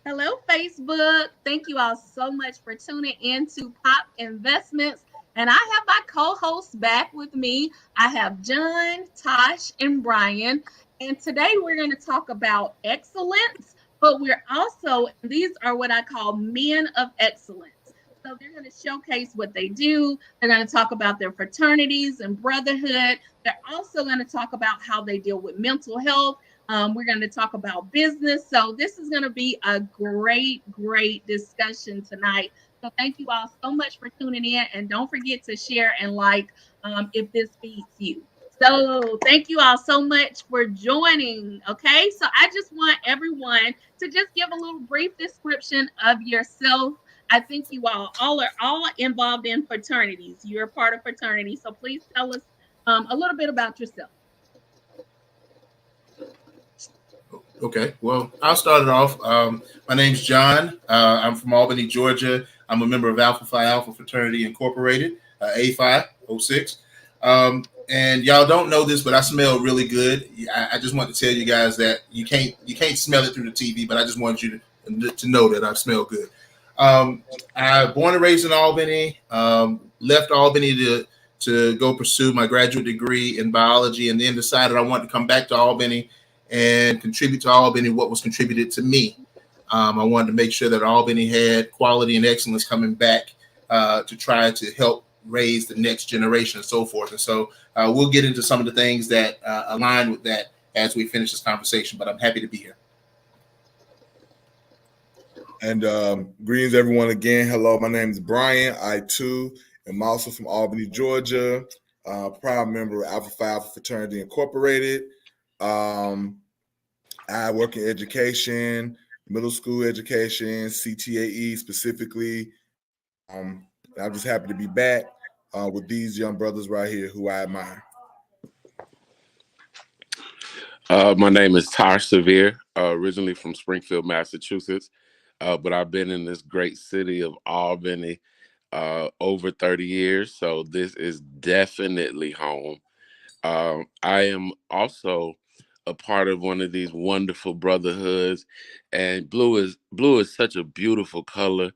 Hello, Facebook. Thank you all so much for tuning in to Pop Investments. And I have my co hosts back with me. I have John, Tosh, and Brian. And today we're going to talk about excellence, but we're also, these are what I call men of excellence. So they're going to showcase what they do. They're going to talk about their fraternities and brotherhood. They're also going to talk about how they deal with mental health. We're going to talk about business. So this is going to be a great discussion tonight. So thank you all so much for tuning in. And don't forget to share and like if this feeds you. So thank you all so much for joining. Okay. So I just want everyone to just give a little brief description of yourself. I think you all are all involved in fraternities. You're a part of fraternity. So please tell us a little bit about yourself. Okay, well, I'll start it off. My name's John. I'm from Albany, Georgia. I'm a member of Alpha Phi Alpha Fraternity Incorporated, A506. And y'all don't know this, but I smell really good. I just want to tell you guys that you can't smell it through the TV, but I just want you to know that I smell good. I born and raised in Albany. Left Albany to go pursue my graduate degree in biology, and then decided I wanted to come back to Albany and contribute to Albany what was contributed to me. I wanted to make sure that Albany had quality and excellence coming back to try to help raise the next generation and so forth. And so we'll get into some of the things that align with that as we finish this conversation, but I'm happy to be here. And greetings, everyone, again. Hello, my name is Brian. I, too, am also from Albany, Georgia, proud member of Alpha Phi Alpha Fraternity Incorporated. I work in education, middle school education, CTAE specifically. I'm just happy to be back with these young brothers right here who I admire. My name is Tosh Severe, originally from Springfield, Massachusetts, but I've been in this great city of Albany over 30 years, so this is definitely home. I am also a part of one of these wonderful brotherhoods, and blue is such a beautiful color.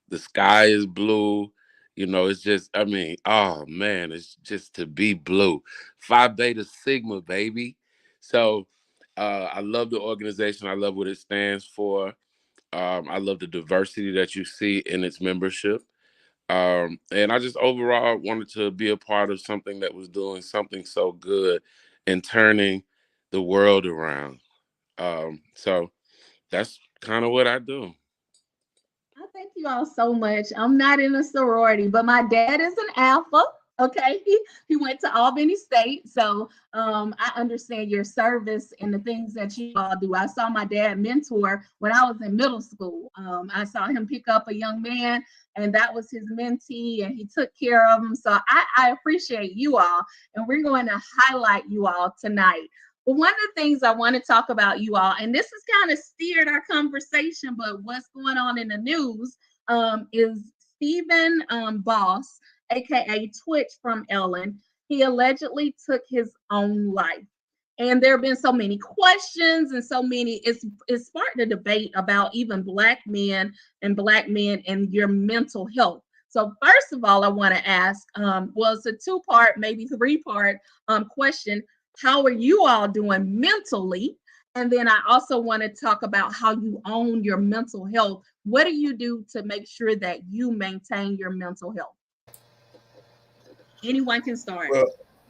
The sky is blue. It's just, oh man, it's just to be blue. Phi Beta Sigma, baby. So I love the organization. I love what it stands for. I love the diversity that you see in its membership. And I just overall wanted to be a part of something that was doing something so good and turning the world around. So that's kind of what I do. I thank you all so much. I'm not in a sorority, but my dad is an alpha. Okay, he went to Albany State, so I understand your service and the things that you all do. I saw my dad mentor when I was in middle school. I saw him pick up a young man, and that was his mentee, and he took care of him. So I appreciate you all, and we're going to highlight you all tonight. But one of the things I want to talk about, you all, and this has kind of steered our conversation, but what's going on in the news is Stephen Boss, aka Twitch from Ellen. He allegedly took his own life. And there have been so many questions and so many, it's sparked a debate about even black men and your mental health. So first of all, I want to ask, well, it's a two-part, maybe three-part question. How are you all doing mentally? And then I also want to talk about how you own your mental health. What do you do to make sure that you maintain your mental health? Anyone can start. Well,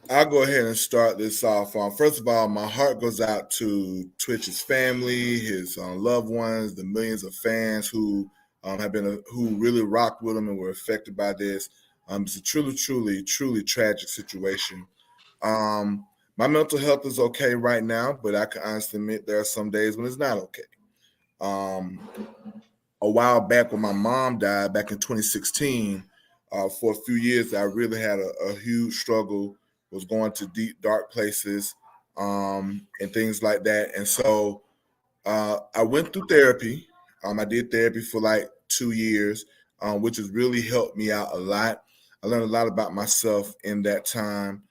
I'll go ahead and start this off. First of all, my heart goes out to Twitch's family, his loved ones, the millions of fans who who really rocked with him and were affected by this. It's a truly tragic situation. My mental health is okay right now, but I can honestly admit there are some days when it's not okay. A while back when my mom died back in 2016, for a few years, I really had a huge struggle, was going to deep, dark places and things like that. And so I went through therapy. I did therapy for like 2 years, which has really helped me out a lot. I learned a lot about myself in that time.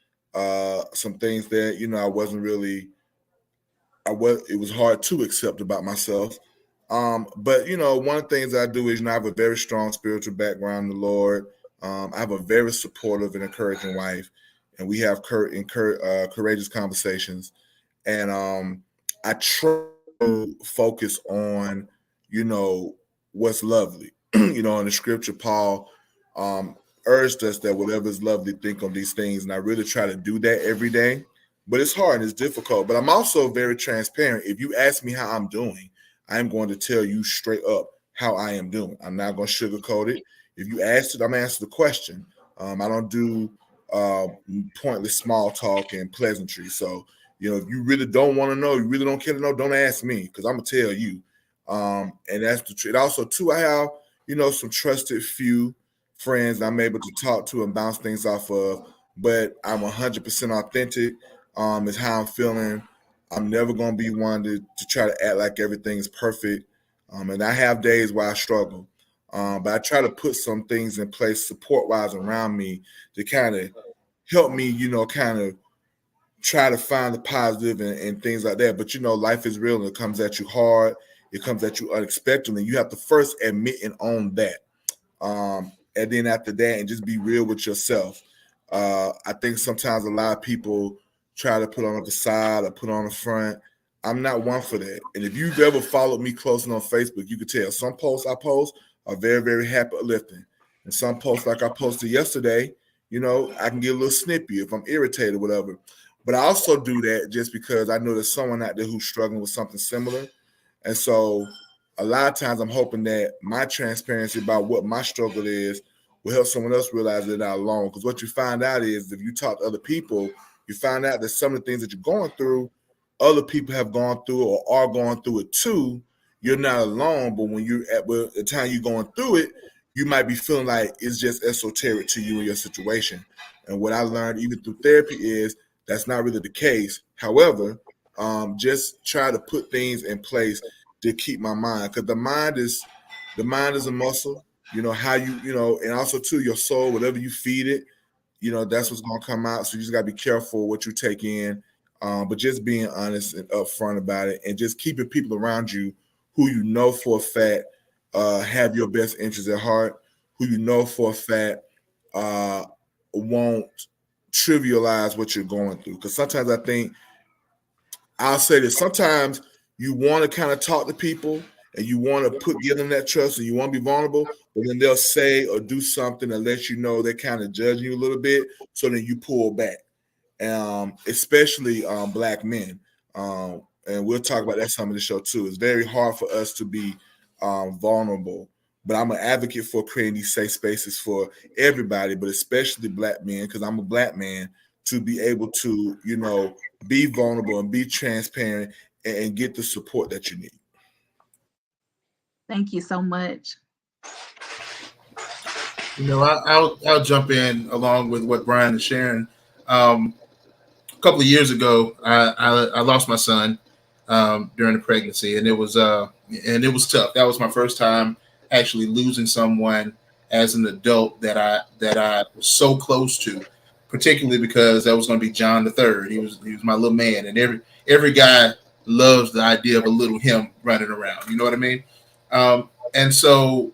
Some things that, I wasn't really, it was hard to accept about myself. But one of the things I do is, I have a very strong spiritual background in the Lord. I have a very supportive and encouraging wife, and we have courageous conversations. And I try to focus on, what's lovely. In the scripture, Paul urged us that whatever is lovely, think on these things. And I really try to do that every day. But it's hard and it's difficult. But I'm also very transparent. If you ask me how I'm doing, I am going to tell you straight up how I am doing. I'm not going to sugarcoat it. If you ask it, I'm going to answer the question. I don't do pointless small talk and pleasantry. So, if you really don't want to know, you really don't care to know, don't ask me, because I'm going to tell you. And that's the truth. Also, too, I have, some trusted few friends I'm able to talk to and bounce things off of, but I'm 100% authentic. Is how I'm feeling. I'm never going to be one to try to act like everything is perfect. And I have days where I struggle. But I try to put some things in place support-wise around me to kind of help me, kind of try to find the positive and things like that. But, life is real and it comes at you hard. It comes at you unexpectedly. You have to first admit and own that. And then after that, and just be real with yourself. I think sometimes a lot of people try to put on the side or put on the front. I'm not one for that. And if you've ever followed me closely on Facebook, you could tell some posts I post are very, very happy uplifting. And some posts like I posted yesterday, I can get a little snippy if I'm irritated or whatever. But I also do that just because I know there's someone out there who's struggling with something similar. And so a lot of times I'm hoping that my transparency about what my struggle is will help someone else realize they're not alone. Because what you find out is if you talk to other people, you find out that some of the things that you're going through, other people have gone through or are going through it too. You're not alone, but when you're at the time you're going through it, you might be feeling like it's just esoteric to you and your situation. And what I learned even through therapy is that's not really the case. However, just try to put things in place to keep my mind, because the mind is a muscle. How and also too your soul, whatever you feed it, that's what's going to come out. So you just got to be careful what you take in, but just being honest and upfront about it, and just keeping people around you who you know for a fact have your best interests at heart, who you know for a fact won't trivialize what you're going through. Because sometimes I think, I'll say this, sometimes you want to kind of talk to people and you want to give them that trust and you want to be vulnerable, but then they'll say or do something that lets you know they're kind of judging you a little bit, so then you pull back. Especially Black men. And we'll talk about that some of the show too. It's very hard for us to be vulnerable, but I'm an advocate for creating these safe spaces for everybody, but especially Black men, because I'm a Black man, to be able to, be vulnerable and be transparent and get the support that you need. Thank you so much. I'll jump in along with what Brian is sharing. A couple of years ago, I lost my son during the pregnancy, and it was tough. That was my first time actually losing someone as an adult that I was so close to, particularly because that was going to be John the Third. He was my little man, and every guy loves the idea of a little him running around. You know what I mean? And so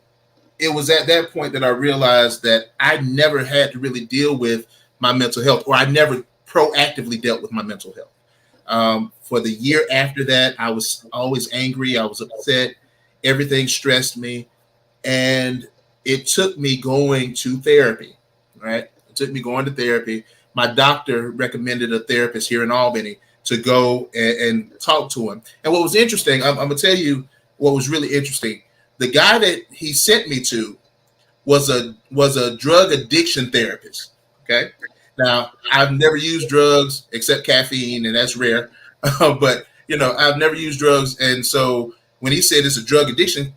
it was at that point that I realized that I never had to really deal with my mental health, or I never proactively dealt with my mental health. For the year after that, I was always angry. I was upset. Everything stressed me. And it took me going to therapy, right? It took me going to therapy. My doctor recommended a therapist here in Albany to go and talk to him. And what was interesting, I'm going to tell you what was really interesting. The guy that he sent me to was a drug addiction therapist. Okay. Now, I've never used drugs except caffeine, and that's rare. But, I've never used drugs. And so when he said it's a drug addiction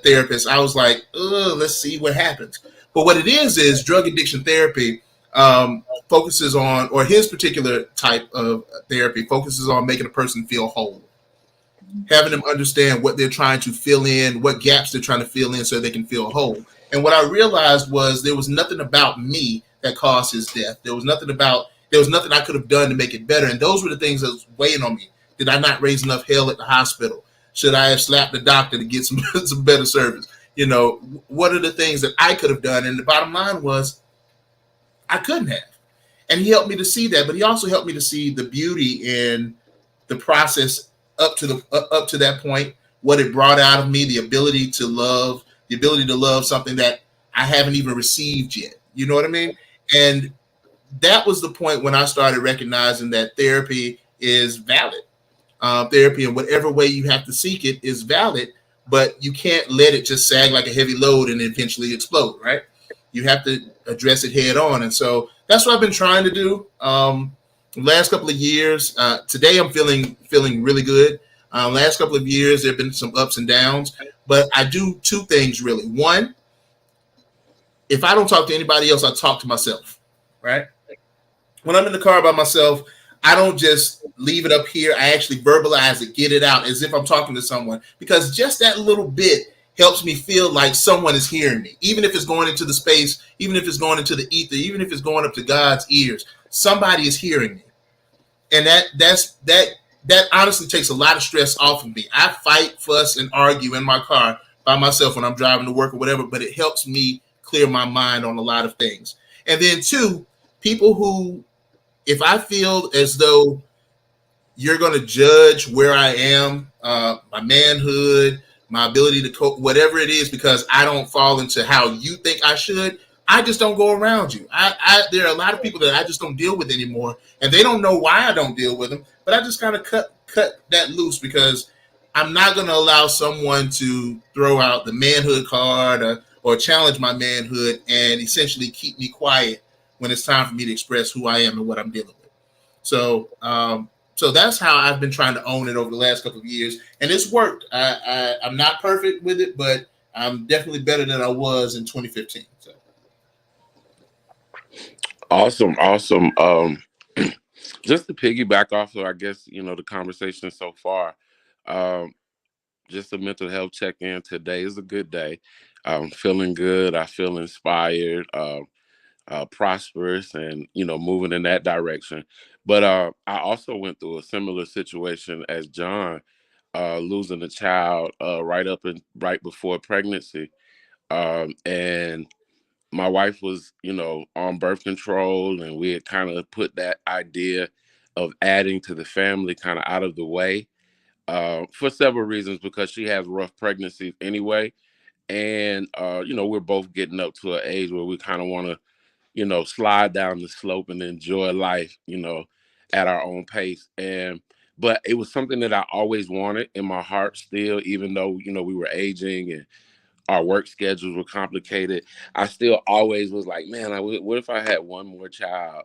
therapist, I was like, let's see what happens. But what it is drug addiction therapy focuses on, or his particular type of therapy focuses on making a person feel whole, having them understand what they're trying to fill in, what gaps they're trying to fill in so they can feel whole. And what I realized was there was nothing about me that caused his death. There was nothing I could have done to make it better. And those were the things that was weighing on me. Did I not raise enough hell at the hospital? Should I have slapped the doctor to get some some better service? You know, what are the things that I could have done? And the bottom line was I couldn't have. And he helped me to see that, but he also helped me to see the beauty in the process up to that point, what it brought out of me, the ability to love something that I haven't even received yet. You know what I mean? And that was the point when I started recognizing that therapy is valid. Therapy in whatever way you have to seek it is valid, but you can't let it just sag like a heavy load and eventually explode, right? You have to address it head on. And so that's what I've been trying to do. The last couple of years, today I'm feeling really good. Last couple of years, there have been some ups and downs, but I do two things really. One, if I don't talk to anybody else, I talk to myself, right? When I'm in the car by myself, I don't just leave it up here. I actually verbalize it, get it out as if I'm talking to someone, because just that little bit helps me feel like someone is hearing me, even if it's going into the space, even if it's going into the ether, even if it's going up to God's ears. Somebody is hearing me, and that honestly takes a lot of stress off of me. I fight, fuss, and argue in my car by myself when I'm driving to work or whatever, but it helps me clear my mind on a lot of things. And then two, people who, if I feel as though you're going to judge where I am, my manhood, my ability to cope, whatever it is, because I don't fall into how you think I should, I just don't go around you. There are a lot of people that I just don't deal with anymore, and they don't know why I don't deal with them, but I just kind of cut that loose, because I'm not going to allow someone to throw out the manhood card, or challenge my manhood and essentially keep me quiet when it's time for me to express who I am and what I'm dealing with. So, so that's how I've been trying to own it over the last couple of years, and it's worked. I'm not perfect with it, but I'm definitely better than I was in 2015. So. Awesome, awesome. Just to piggyback off of, I guess, the conversation so far, um, just a mental health check-in. Today is a good day. I'm feeling good. I feel inspired, prosperous, and moving in that direction. But I also went through a similar situation as John, losing a child right before pregnancy, and my wife was, on birth control, and we had kind of put that idea of adding to the family kind of out of the way, for several reasons, because she has rough pregnancies anyway. And, we're both getting up to an age where we kind of want to, slide down the slope and enjoy life, at our own pace. But it was something that I always wanted in my heart still, even though, we were aging and our work schedules were complicated. I still always was like, man, what if I had one more child?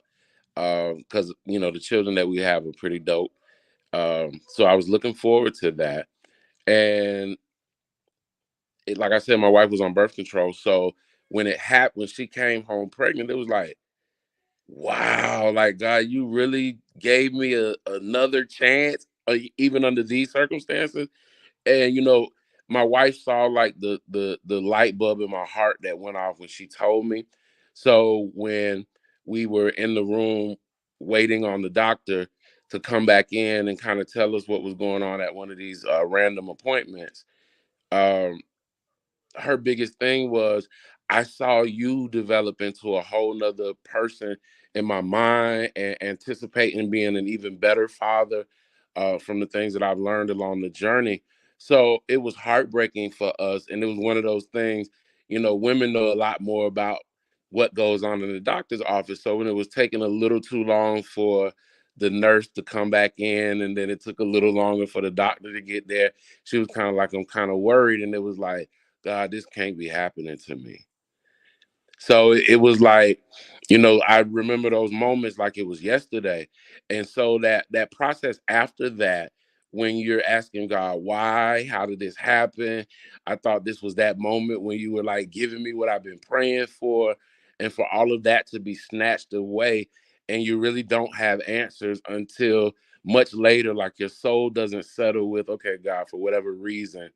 Because, the children that we have are pretty dope. So I was looking forward to that. And like I said, my wife was on birth control. So when it happened, when she came home pregnant, it was like, wow, like, God, you really gave me another chance, even under these circumstances. And my wife saw like the light bulb in my heart that went off when she told me. So when we were in the room waiting on the doctor to come back in and kind of tell us what was going on at one of these random appointments, um, her biggest thing was, I saw you develop into a whole nother person in my mind, and anticipating being an even better father, from the things that I've learned along the journey. So it was heartbreaking for us. And it was one of those things, women know a lot more about what goes on in the doctor's office. So when it was taking a little too long for the nurse to come back in, and then it took a little longer for the doctor to get there, she was kind of like, I'm kind of worried. And it was like, God, this can't be happening to me. So it was like, I remember those moments like it was yesterday. And so that process after that, when you're asking God, why, how did this happen? I thought this was that moment when you were like giving me what I've been praying for, and for all of that to be snatched away. And you really don't have answers until much later, like your soul doesn't settle with, okay, God, for whatever reason,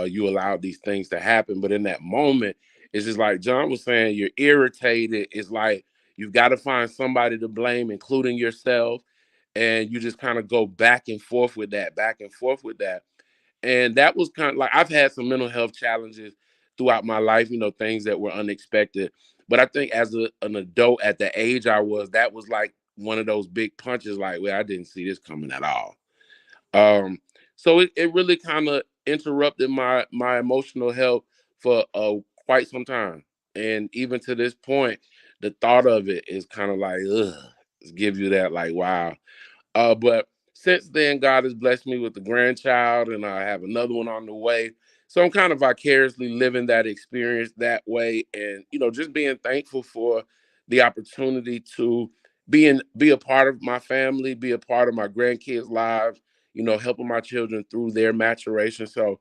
you allowed these things to happen. But in that moment, it's just like John was saying, you're irritated. It's like you've got to find somebody to blame, including yourself. And you just kind of go back and forth with that, back and forth with that. And that was kind of like, I've had some mental health challenges throughout my life, you know, things that were unexpected. But I think as an adult at the age I was, that was like one of those big punches, like, well, I didn't see this coming at all. So it really kind of interrupted my emotional health for quite some time. And even to this point, the thought of it is kind of like, ugh, give you that like, wow. But since then, God has blessed me with a grandchild, and I have another one on the way. So I'm kind of vicariously living that experience that way, and you know, just being thankful for the opportunity to be a part of my family, be a part of my grandkids' lives. You know, helping my children through their maturation. So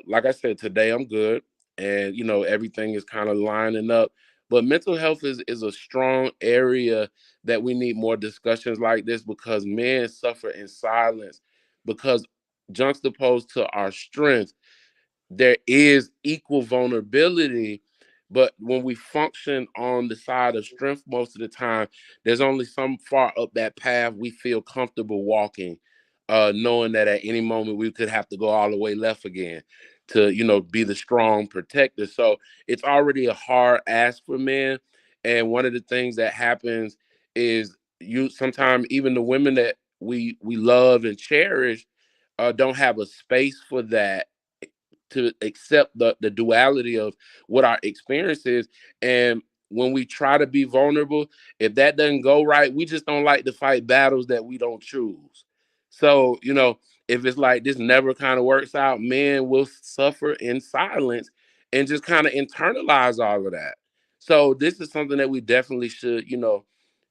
like I said, today I'm good, and you know everything is kind of lining up. But mental health is a strong area that we need more discussions like this, because men suffer in silence, because juxtaposed to our strength, there is equal vulnerability. But when we function on the side of strength most of the time, there's only some far up that path we feel comfortable walking, knowing that at any moment we could have to go all the way left again to, you know, be the strong protector. So it's already a hard ask for men. And one of the things that happens is, you sometimes, even the women that we love and cherish, don't have a space for that, to accept the duality of what our experience is. And when we try to be vulnerable, if that doesn't go right, we just don't like to fight battles that we don't choose. So, you know, if it's like this never kind of works out, men will suffer in silence and just kind of internalize all of that. So this is something that we definitely should, you know,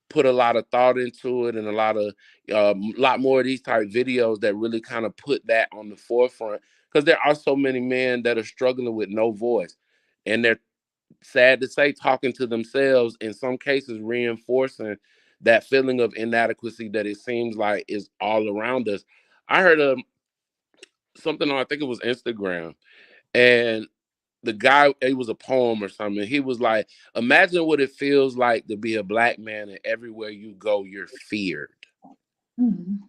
put a lot of thought into it, and lot more of these type videos that really kind of put that on the forefront, because there are so many men that are struggling with no voice, and they're, sad to say, talking to themselves, in some cases reinforcing that feeling of inadequacy that it seems like is all around us. I heard something on, I think it was Instagram, and the guy, it was a poem or something. He was like, imagine what it feels like to be a black man and everywhere you go, you're feared. Mhm.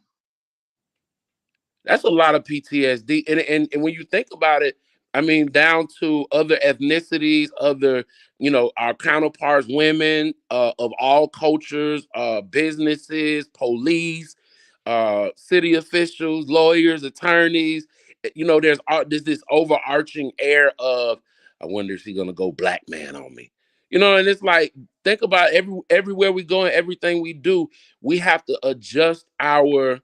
That's a lot of PTSD. And when you think about it, I mean, down to other ethnicities, other, you know, our counterparts, women of all cultures, businesses, police, city officials, lawyers, attorneys. You know, there's this overarching air of, I wonder if he's gonna go black man on me. You know, and it's like, think about everywhere we go and everything we do, we have to adjust our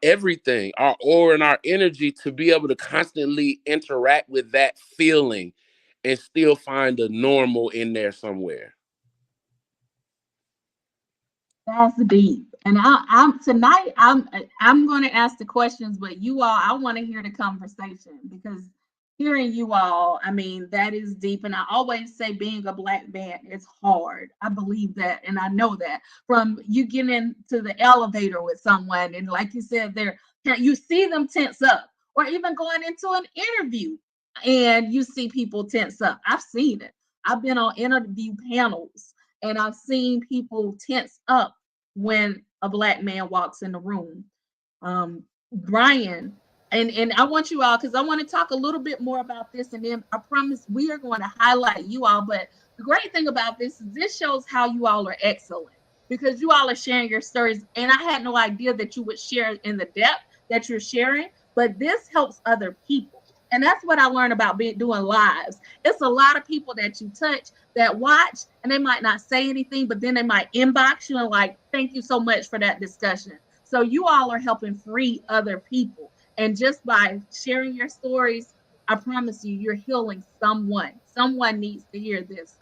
everything, our aura and our energy, to be able to constantly interact with that feeling and still find a normal in there somewhere. That's deep. And I'm tonight. I'm going to ask the questions, but you all, I want to hear the conversation, because hearing you all, I mean, that is deep. And I always say, being a black man is hard. I believe that, and I know that from you getting into the elevator with someone, and like you said, you see them tense up, or even going into an interview, and you see people tense up. I've seen it. I've been on interview panels, and I've seen people tense up when a black man walks in the room. Brian, and I want you all, because I want to talk a little bit more about this, and then I promise we are going to highlight you all. But the great thing about this is this shows how you all are excellent, because you all are sharing your stories, and I had no idea that you would share in the depth that you're sharing, but this helps other people. And that's what I learned about doing lives. It's a lot of people that you touch, that watch, and they might not say anything, but then they might inbox you and like, thank you so much for that discussion. So you all are helping free other people. And just by sharing your stories, I promise you, you're healing someone. Someone needs to hear this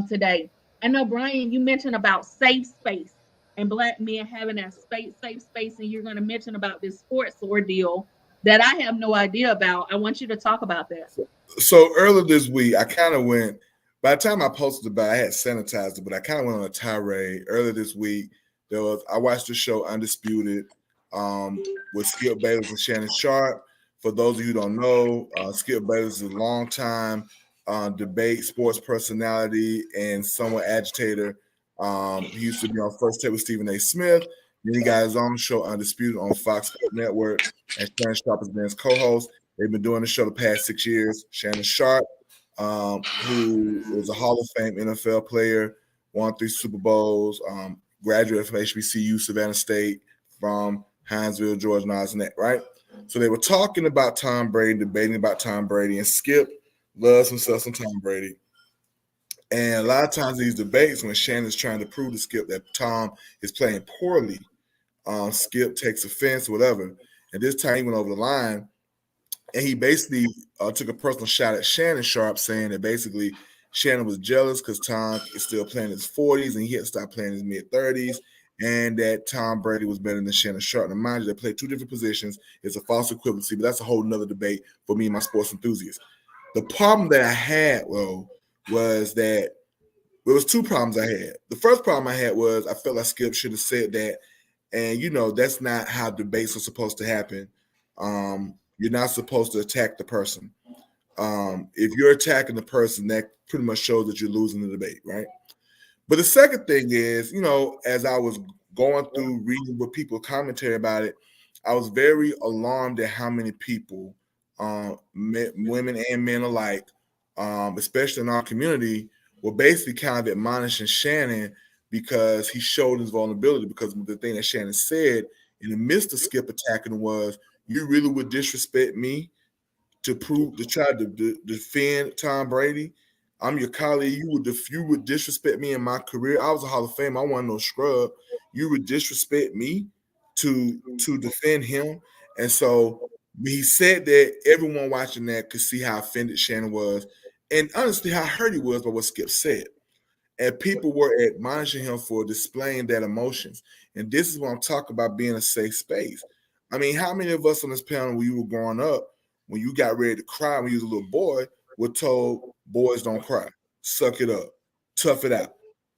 today. I know, Brian, you mentioned about safe space and black men having that safe space, and you're going to mention about this sports ordeal that I have no idea about. I want you to talk about that. So earlier this week, I kind of went. By the time I posted about it, I had sanitized it, but I kind of went on a tirade. Earlier this week, I watched the show Undisputed with Skip Bayless and Shannon Sharp. For those of you who don't know, Skip Bayless is a longtime debate sports personality and somewhat agitator. He used to be on First Take with Stephen A. Smith. Then he got his own show, Undisputed, on Fox Sports Network, and Shannon Sharp has been his co-host. They've been doing the show the past 6 years. Shannon Sharp, who is a Hall of Fame NFL player, won 3 Super Bowls, graduated from HBCU, Savannah State, from Hinesville, Georgia, and right? So they were talking about Tom Brady, debating about Tom Brady, and Skip loves himself some Tom Brady. And a lot of times these debates, when Shannon's trying to prove to Skip that Tom is playing poorly, Skip takes offense, whatever. And this time he went over the line, and he basically took a personal shot at Shannon Sharp, saying that basically Shannon was jealous because Tom is still playing in his 40s and he had to stop playing in his mid-30s, and that Tom Brady was better than Shannon Sharp. Now, mind you, they play 2 different positions. It's a false equivalency, but that's a whole nother debate for me and my sports enthusiasts. The problem that I had, though, was that there was 2 problems I had. The first problem I had was I felt like Skip should have said that, and that's not how debates are supposed to happen. You're not supposed to attack the person. If you're attacking the person, that pretty much shows that you're losing the debate, right? But the second thing is, as I was going through reading what people commentary about it, I was very alarmed at how many people, women and men alike, especially in our community, were basically kind of admonishing Shannon because he showed his vulnerability. Because the thing that Shannon said in the midst of Skip attacking was, "You really would disrespect me to try to defend Tom Brady? I'm your colleague. You would disrespect me in my career. I was a Hall of Fame. I wasn't no scrub. You would disrespect me to defend him." And so he said that, everyone watching that could see how offended Shannon was, and honestly how hurt he was by what Skip said. And people were admonishing him for displaying that emotions. And this is what I'm talking about, being a safe space. I mean, how many of us on this panel, when you were growing up, when you got ready to cry when you was a little boy, were told, boys don't cry, suck it up, tough it out,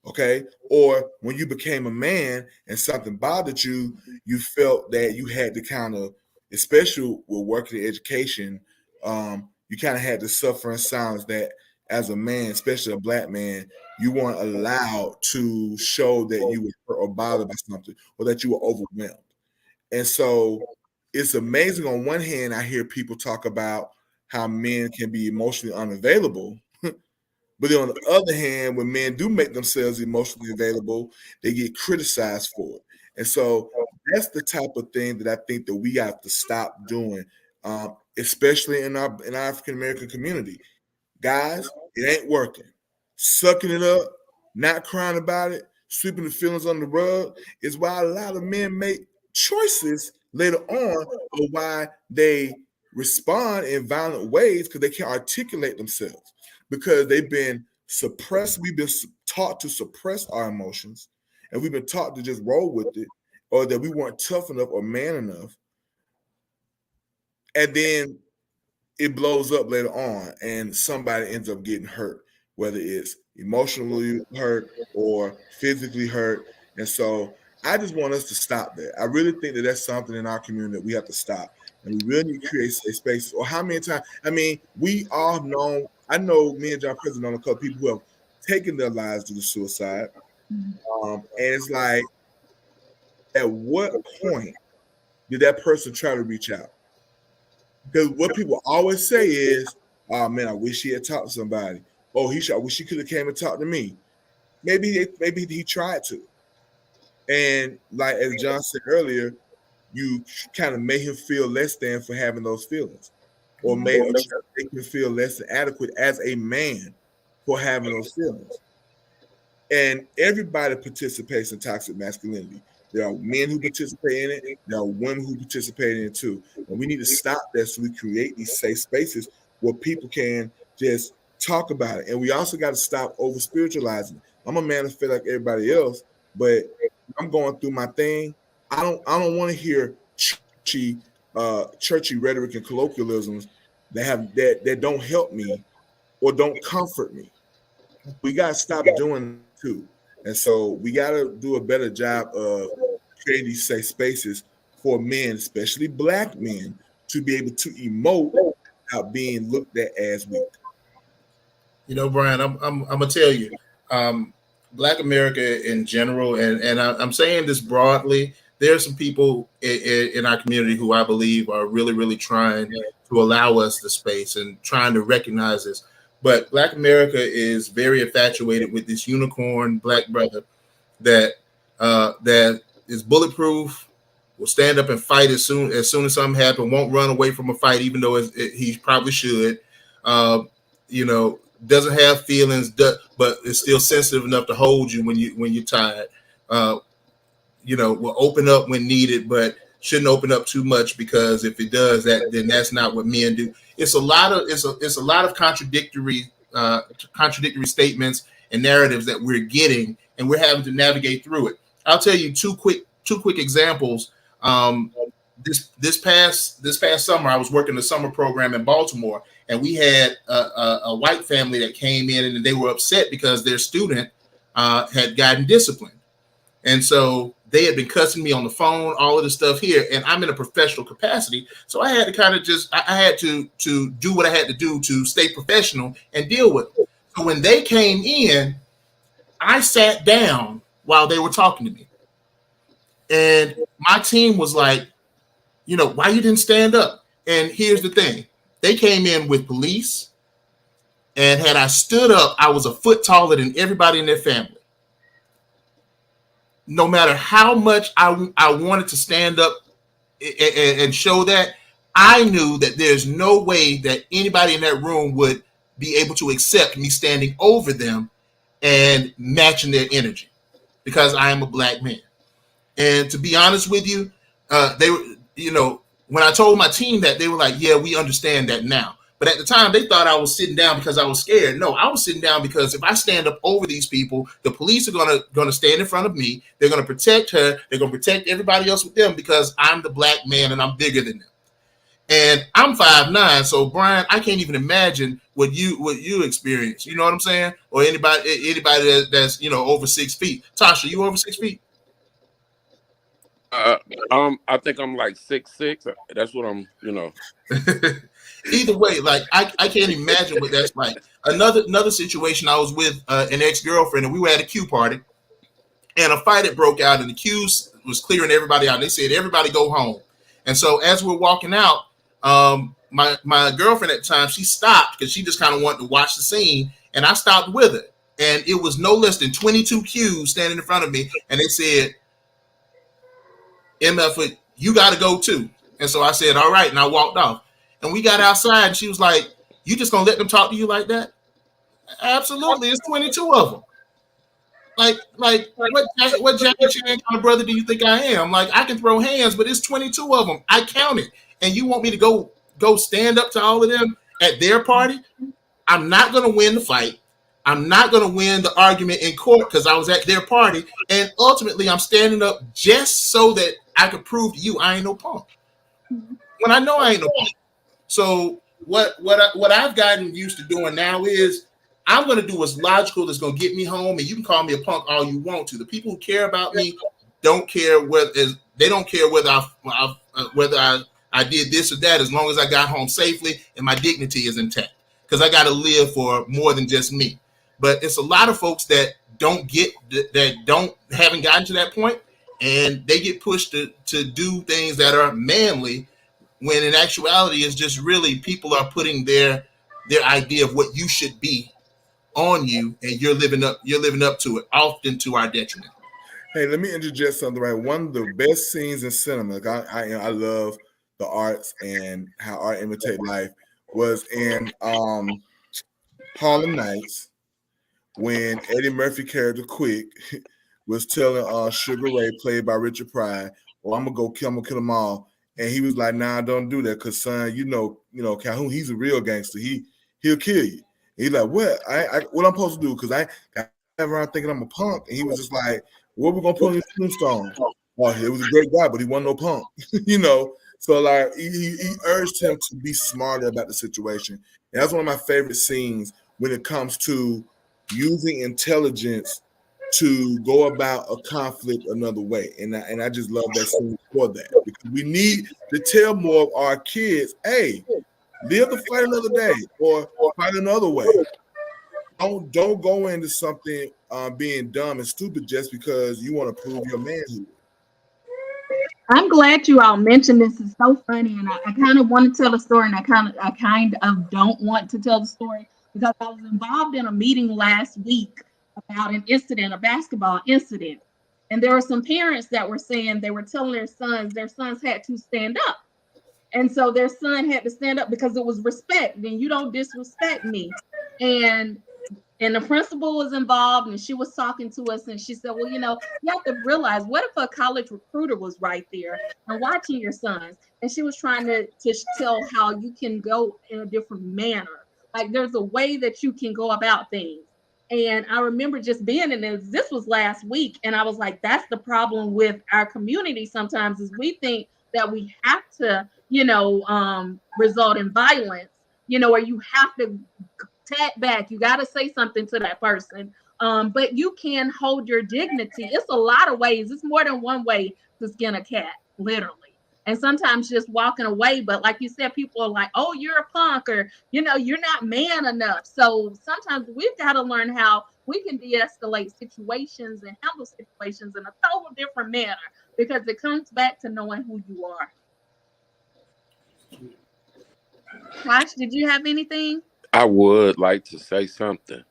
okay? Or when you became a man and something bothered you, you felt that you had to kind of, especially with working in education, you kind of had to suffer in silence that as a man, especially a black man, you weren't allowed to show that you were hurt or bothered by something, or that you were overwhelmed. And so it's amazing. On one hand, I hear people talk about how men can be emotionally unavailable. But then on the other hand, when men do make themselves emotionally available, they get criticized for it. And so that's the type of thing that I think that we have to stop doing, especially in our African American community. Guys, it ain't working. Sucking it up, not crying about it, sweeping the feelings on the rug is why a lot of men make choices later on, or why they respond in violent ways, because they can't articulate themselves, because they've been suppressed. We've been taught to suppress our emotions, and we've been taught to just roll with it, or that we weren't tough enough or man enough. And then it blows up later on, and somebody ends up getting hurt, whether it's emotionally hurt or physically hurt. And so I just want us to stop that. I really think that that's something in our community that we have to stop. And we really need to create safe spaces. Or how many times, I mean, we all know, I know me and John President know a couple people who have taken their lives due to suicide. And it's like, at what point did that person try to reach out? Because what people always say is, "Oh man, I wish he had talked to somebody." "Oh, I wish he could have came and talked to me." Maybe he tried to, and like as John said earlier, you kind of made him feel less than for having those feelings, or try to make him feel less than adequate as a man for having those feelings. And everybody participates in toxic masculinity. There are men who participate in it. There are women who participate in it too. And we need to stop that, so we create these safe spaces where people can just talk about it. And we also got to stop over spiritualizing. I'm a man of faith like everybody else, but I'm going through my thing. I don't want to hear churchy rhetoric and colloquialisms that don't help me or don't comfort me. We got to stop doing that too. And so we got to do a better job of creating these safe spaces for men, especially black men, to be able to emote without being looked at as weak. Brian, I'm gonna tell you, Black America in general, and I'm saying this broadly, there are some people in our community who I believe are really, really trying to allow us the space and trying to recognize this. But Black America is very infatuated with this unicorn Black brother that is bulletproof, will stand up and fight as soon as something happens, won't run away from a fight, even though he probably should. Uh, doesn't have feelings, but is still sensitive enough to hold you when you're tired. Uh, will open up when needed, but shouldn't open up too much, because if it does that, then that's not what men do. It's a lot of contradictory statements and narratives that we're getting, and we're having to navigate through it. I'll tell you two quick examples. This past summer, I was working the summer program in Baltimore, and we had a white family that came in, and they were upset because their student had gotten disciplined. And so they had been cussing me on the phone, all of the stuff here, and I'm in a professional capacity. So I had to kind of I had to do what I had to do to stay professional and deal with it. So when they came in, I sat down while they were talking to me. And my team was like, why you didn't stand up? And here's the thing. They came in with police, and had I stood up, I was a foot taller than everybody in their family. No matter how much I wanted to stand up and show that, I knew that there's no way that anybody in that room would be able to accept me standing over them and matching their energy, because I am a Black man. And to be honest with you, they were, when I told my team that, they were like, yeah, we understand that now. But at the time, they thought I was sitting down because I was scared. No, I was sitting down because if I stand up over these people, the police are gonna stand in front of me. They're gonna protect her. They're gonna protect everybody else with them, because I'm the Black man and I'm bigger than them. And I'm 5'9", so Brian, I can't even imagine what you experience. You know what I'm saying? Or anybody that's over 6 feet. Tosh, are you over 6 feet? I think I'm like 6'6". That's what I'm. Either way, like I can't imagine what that's like. Another situation, I was with an ex-girlfriend, and we were at a Q party, and a fight had broke out, and the Q's was clearing everybody out. They said, everybody go home. And so as we're walking out, my girlfriend at the time, she stopped because she just kind of wanted to watch the scene, and I stopped with her. And it was no less than 22 Q's standing in front of me, and they said, MF, you got to go too. And so I said, all right, and I walked off. And we got outside, and she was like, you just gonna let them talk to you like that? Absolutely, it's 22 of them. Like what Jackie Chan kind of brother do you think I am? Like, I can throw hands, but it's 22 of them. I counted. And you want me to go stand up to all of them at their party? I'm not gonna win the fight. I'm not gonna win the argument in court because I was at their party. And ultimately, I'm standing up just so that I could prove to you I ain't no punk. When I know I ain't no punk. So what I've gotten used to doing now is I'm going to do what's logical that's going to get me home, and you can call me a punk all you want to. The people who care about me don't care whether I did this or that, as long as I got home safely and my dignity is intact, because I got to live for more than just me. But it's a lot of folks that haven't gotten to that point, and they get pushed to do things that are manly, when in actuality it's just really people are putting their idea of what you should be on you, and you're living up to it, often to our detriment. Hey, let me interject something. Right, one of the best scenes in cinema, I love the arts and how art imitate life, was in Harlem Nights, when Eddie Murphy character Quick was telling Sugar Ray, played by Richard Pryor, "Well, I'm gonna kill them all." And he was like, "Nah, don't do that, cause son, you know, Calhoun, he's a real gangster. He'll kill you." And he's like, "What? What I'm supposed to do? Cause I around thinking I'm a punk." And he was just like, "What we gonna put on his tombstone?" Oh, he was a great guy, but he wasn't no punk, So like he urged him to be smarter about the situation. And that's one of my favorite scenes when it comes to using intelligence to go about a conflict another way. And I just love that scene for that, because we need to tell more of our kids, hey, live to fight another day, or fight another way. Don't go into something being dumb and stupid just because you want to prove your manhood. I'm glad you all mentioned this. It's so funny, and I kind of want to tell a story, and I kind of don't want to tell the story because I was involved in a meeting last week about an incident, a basketball incident, and there were some parents that were saying they were telling their sons had to stand up, and so their son had to stand up because it was respect. Then you don't disrespect me, and the principal was involved and she was talking to us and she said, well, you have to realize, what if a college recruiter was right there and watching your sons, and she was trying to tell how you can go in a different manner, like there's a way that you can go about things. And I remember just being in this was last week, and I was like, that's the problem with our community sometimes, is we think that we have to result in violence, or you have to tap back. You got to say something to that person. But you can hold your dignity. It's a lot of ways. It's more than one way to skin a cat, literally. And sometimes just walking away. But like you said, people are like, oh, you're a punk, or, you're not man enough. So sometimes we've got to learn how we can de-escalate situations and handle situations in a total different manner, because it comes back to knowing who you are. Tosh, did you have anything? I would like to say something.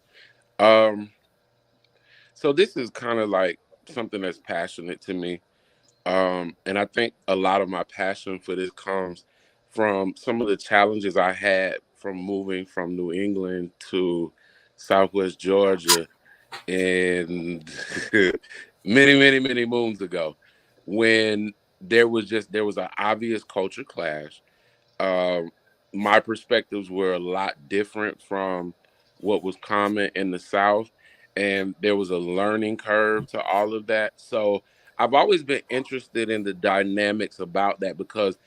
Um, so this is kind of like something that's passionate to me. And I think a lot of my passion for this comes from some of the challenges I had from moving from New England to Southwest Georgia and many moons ago, when there was an obvious culture clash. um, my perspectives were a lot different from what was common in the South, and there was a learning curve to all of that. So I've always been interested in the dynamics about that, because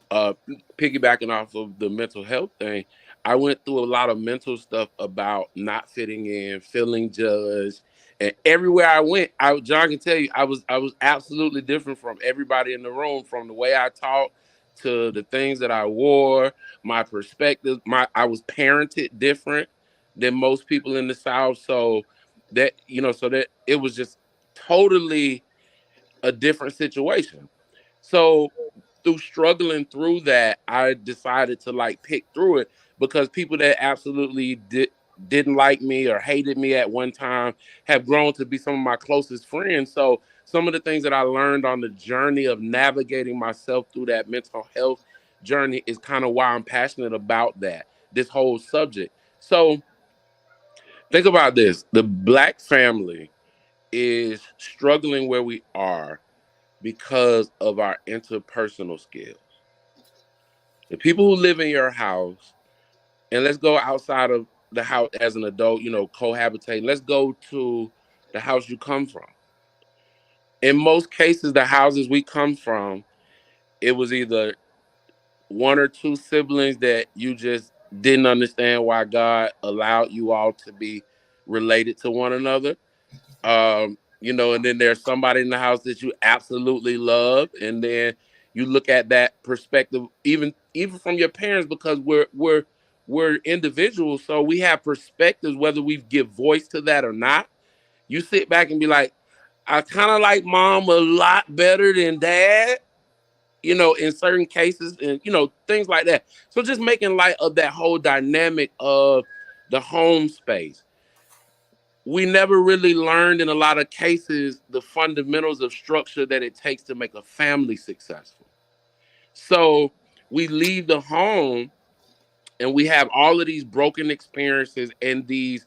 uh piggybacking off of the mental health thing, I went through a lot of mental stuff about not fitting in, feeling judged, and everywhere I went, John can tell you, I was absolutely different from everybody in the room, from the way I talked to the things that I wore, my perspective. I was parented different than most people in the South, so that it was just totally a different situation. So through struggling through that, I decided to like pick through it, because people that absolutely didn't like me or hated me at one time have grown to be some of my closest friends. So some of the things that I learned on the journey of navigating myself through that mental health journey is kind of why I'm passionate about this whole subject. So think about this. The Black family is struggling where we are because of our interpersonal skills. The people who live in your house, and let's go outside of the house as an adult, cohabitating. Let's go to the house you come from. In most cases, the houses we come from, it was either one or two siblings that you just didn't understand why God allowed you all to be related to one another. And then there's somebody in the house that you absolutely love, and then you look at that perspective, even from your parents, because we're individuals, so we have perspectives whether we give voice to that or not. You sit back and be like, I kind of like mom a lot better than dad, in certain cases, and things like that. So just making light of that whole dynamic of the home space. We never really learned in a lot of cases the fundamentals of structure that it takes to make a family successful. So we leave the home and we have all of these broken experiences and these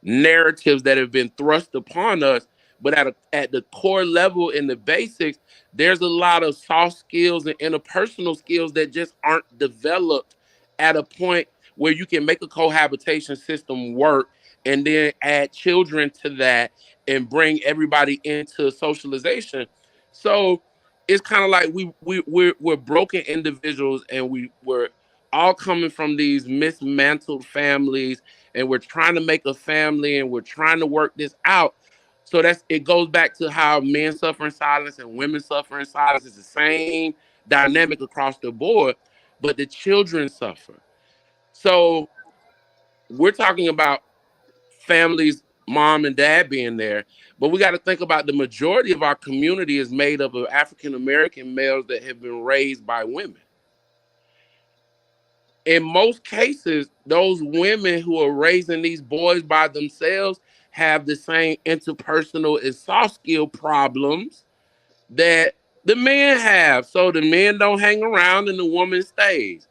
narratives that have been thrust upon us. But at the core level, in the basics, there's a lot of soft skills and interpersonal skills that just aren't developed at a point where you can make a cohabitation system work, and then add children to that and bring everybody into socialization. So it's kind of like we're broken individuals, and we're all coming from these mismantled families, and we're trying to make a family, and we're trying to work this out. So it goes back to how men suffer in silence and women suffer in silence. It's the same dynamic across the board, but the children suffer. So we're talking about families mom and dad being there. But we got to think about the majority of our community is made up of African American males that have been raised by women. In most cases, those women who are raising these boys by themselves have the same interpersonal and soft skill problems that the men have. So the men don't hang around and the woman stays.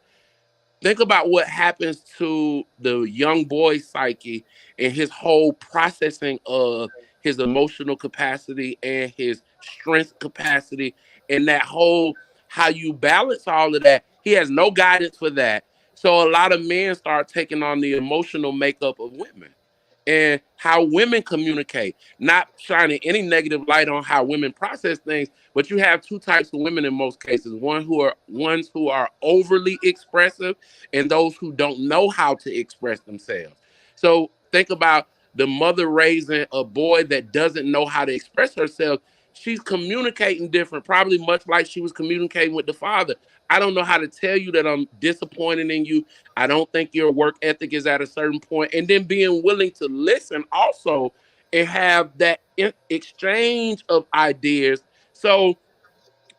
Think about what happens to the young boy's psyche and his whole processing of his emotional capacity and his strength capacity and that whole how you balance all of that. He has no guidance for that. So a lot of men start taking on the emotional makeup of women and how women communicate, not shining any negative light on how women process things, but you have two types of women in most cases. Ones who are overly expressive and those who don't know how to express themselves. So think about the mother raising a boy that doesn't know how to express herself. She's communicating different, probably much like she was communicating with the father. I don't know how to tell you that I'm disappointed in you. I don't think your work ethic is at a certain point. And then being willing to listen also and have that exchange of ideas. So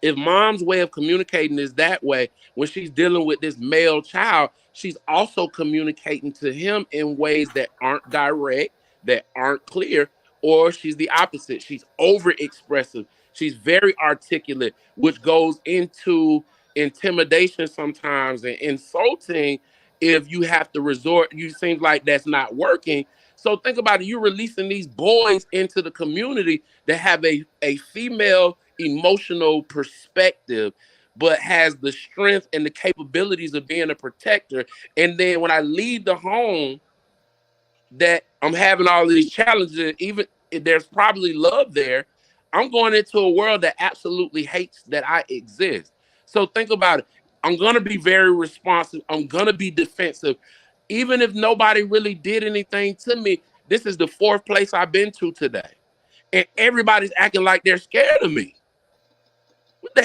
if mom's way of communicating is that way, when she's dealing with this male child, she's also communicating to him in ways that aren't direct, that aren't clear, or she's the opposite. She's over expressive. She's very articulate, which goes into intimidation sometimes and insulting if you have to resort. You seem like that's not working. So think about it. You're releasing these boys into the community that have a female emotional perspective, but has the strength and the capabilities of being a protector. And then when I leave the home, that I'm having all of these challenges, even if there's probably love there, I'm going into a world that absolutely hates that I exist. So think about it. I'm going to be very responsive. I'm going to be defensive. Even if nobody really did anything to me, this is the fourth place I've been to today. And everybody's acting like they're scared of me.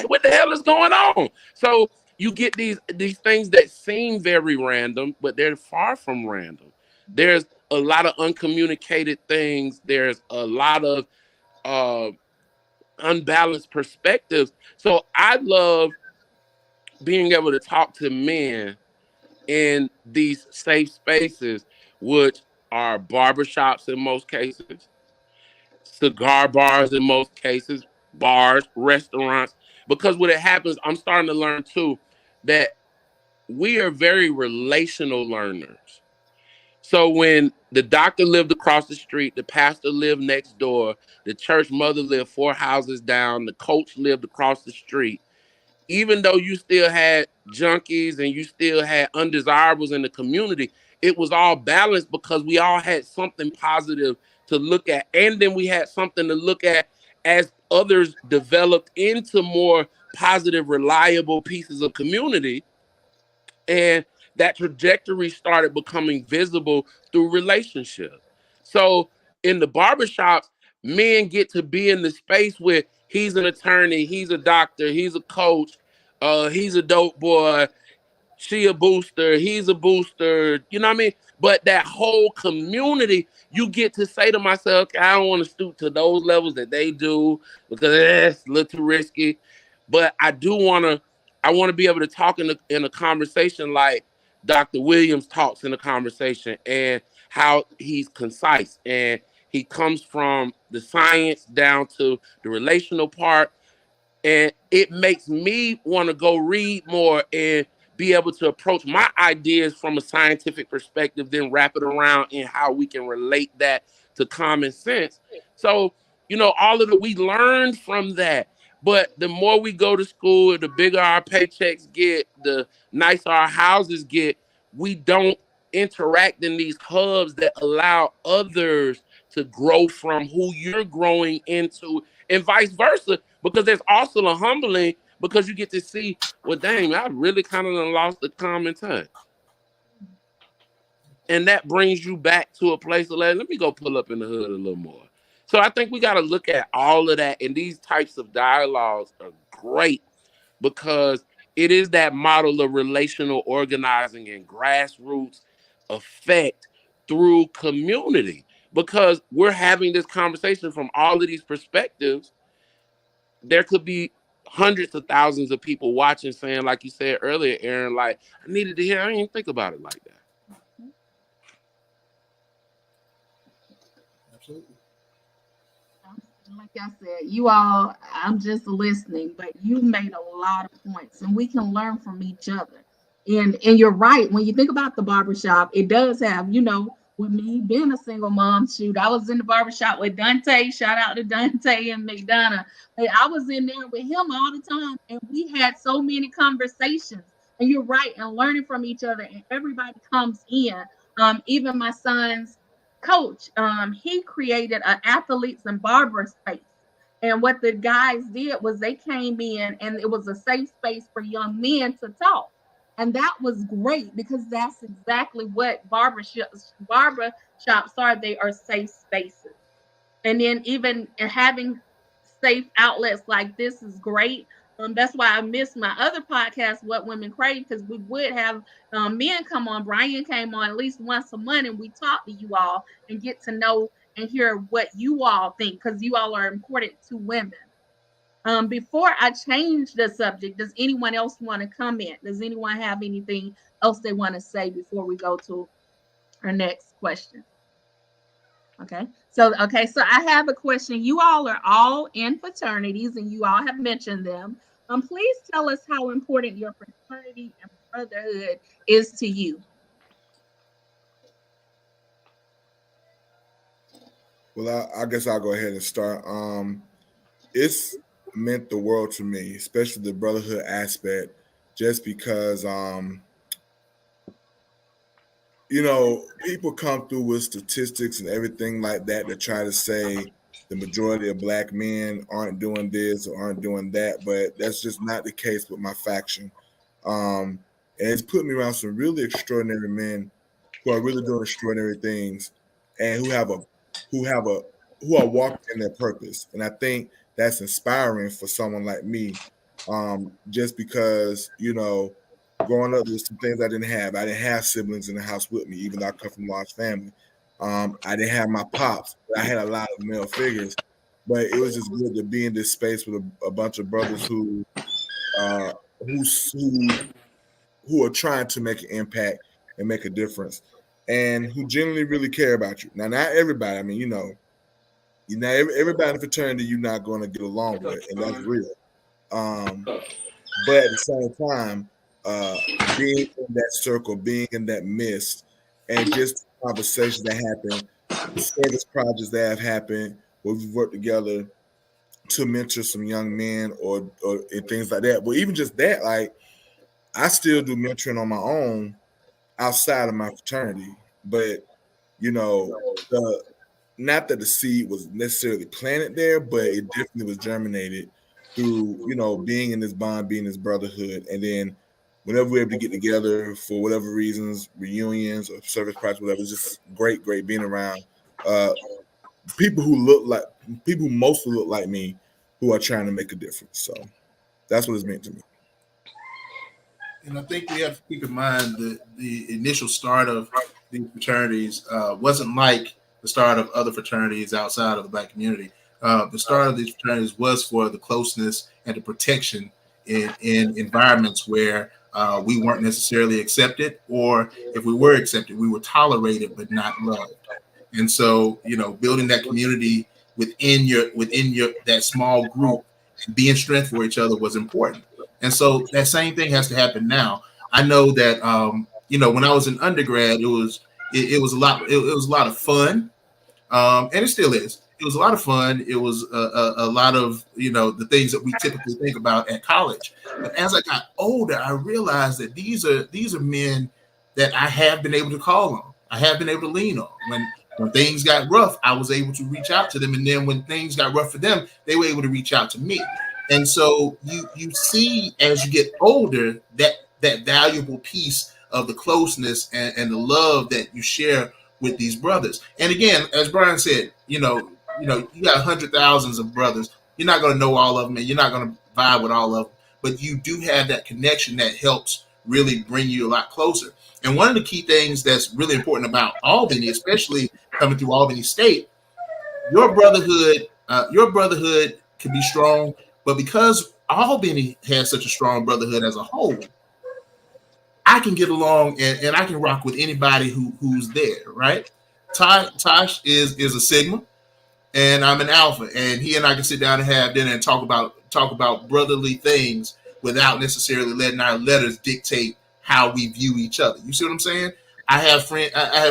What the hell is going on? So you get these things that seem very random, but they're far from random. There's a lot of uncommunicated things. There's a lot of uh, unbalanced perspectives. So I love being able to talk to men in these safe spaces, which are barbershops in most cases, cigar bars in most cases, bars, restaurants. Because what it happens, I'm starting to learn too that we are very relational learners. So when the doctor lived across the street, the pastor lived next door, the church mother lived 4 houses down, the coach lived across the street, even though you still had junkies and you still had undesirables in the community, it was all balanced because we all had something positive to look at. And then we had something to look at as others developed into more positive, reliable pieces of community. And that trajectory started becoming visible through relationship. So in the barbershops, men get to be in the space where he's an attorney, he's a doctor, he's a coach, he's a dope boy, she a booster, he's a booster, you know what I mean? But that whole community, you get to say to myself, okay, I don't want to stoop to those levels that they do because it's a little too risky. But I want to be able to talk in a conversation like Dr. Williams talks in a conversation and how he's concise and he comes from the science down to the relational part, and it makes me want to go read more and be able to approach my ideas from a scientific perspective, then wrap it around in how we can relate that to common sense. So, all of the we learned from that. But the more we go to school, the bigger our paychecks get, the nicer our houses get, we don't interact in these hubs that allow others to grow from who you're growing into, and vice versa, because there's also a humbling because you get to see, well, dang, I really kind of lost the common touch. And that brings you back to a place of like, let me go pull up in the hood a little more. So I think we got to look at all of that. And these types of dialogues are great because it is that model of relational organizing and grassroots effect through community. because we're having this conversation from all of these perspectives. There could be hundreds of thousands of people watching saying, like you said earlier, Aaron, like, I needed to hear, I didn't even think about it like that. Absolutely. Like I said, you all, I'm just listening, but you made a lot of points and we can learn from each other. And you're right. When you think about the barbershop, it does have, with me being a single mom, shoot, I was in the barbershop with Dante. Shout out to Dante and McDonough. But I was in there with him all the time, and we had so many conversations. And you're right, and learning from each other, and everybody comes in. Even my son's coach, he created an athletes and barber space. And what the guys did was they came in, and it was a safe space for young men to talk. And that was great because that's exactly what barbershops are. They are safe spaces. And then even having safe outlets like this is great. That's why I missed my other podcast, What Women Crave, because we would have men come on. Brian came on at least once a month, and we talk to you all and get to know and hear what you all think, because you all are important to women. Before I change the subject, does anyone else want to comment? Does anyone have anything else they want to say before we go to our next question? Okay, so I have a question. You all are all in fraternities, and you all have mentioned them. Please tell us how important your fraternity and brotherhood is to you. Well, I guess I'll go ahead and start. It's meant the world to me, especially the brotherhood aspect, just because people come through with statistics and everything like that to try to say the majority of black men aren't doing this or aren't doing that, but that's just not the case with my faction. And it's put me around some really extraordinary men who are really doing extraordinary things and who are walking in their purpose. And I think that's inspiring for someone like me. Just because, growing up, there's some things I didn't have. I didn't have siblings in the house with me, even though I come from a large family. I didn't have my pops, but I had a lot of male figures. But it was just good to be in this space with a bunch of brothers who are trying to make an impact and make a difference, and who genuinely really care about you. Now, not everybody. I mean, everybody in the fraternity you're not going to get along with, and that's real. But at the same time, being in that circle, being in that mist, and just conversations that happen, service projects that have happened where we've worked together to mentor some young men or and things like that. But even just that, like, I still do mentoring on my own outside of my fraternity. But not that the seed was necessarily planted there, but it definitely was germinated through, being in this bond, being in this brotherhood. And then whenever we're able to get together for whatever reasons, reunions or service projects, whatever, it's just great being around people who mostly look like me, who are trying to make a difference. So that's what it's meant to me. And I think we have to keep in mind that the initial start of these fraternities wasn't like the start of other fraternities outside of the Black community. The start of these fraternities was for the closeness and the protection in environments where we weren't necessarily accepted, or if we were accepted, we were tolerated but not loved. And so, building that community within your that small group and being strength for each other was important. And so that same thing has to happen now. I know that when I was in undergrad, it was a lot of fun, and it still is. It was a lot of fun. It was a lot of the things that we typically think about at college. But as I got older, I realized that these are men that I have been able to call on. I have been able to lean on when things got rough. I was able to reach out to them, and then when things got rough for them, they were able to reach out to me. And so you see as you get older that valuable piece of the closeness and the love that you share with these brothers. And again, as Brian said, you got hundred thousands of brothers. You're not going to know all of them, and you're not going to vibe with all of them. But you do have that connection that helps really bring you a lot closer. And one of the key things that's really important about Albany, especially coming through Albany State, your brotherhood can be strong, but because Albany has such a strong brotherhood as a whole, I can get along and I can rock with anybody who's there, right? Tosh is a Sigma, and I'm an Alpha, and he and I can sit down and have dinner and talk about brotherly things without necessarily letting our letters dictate how we view each other. You see what I'm saying? I have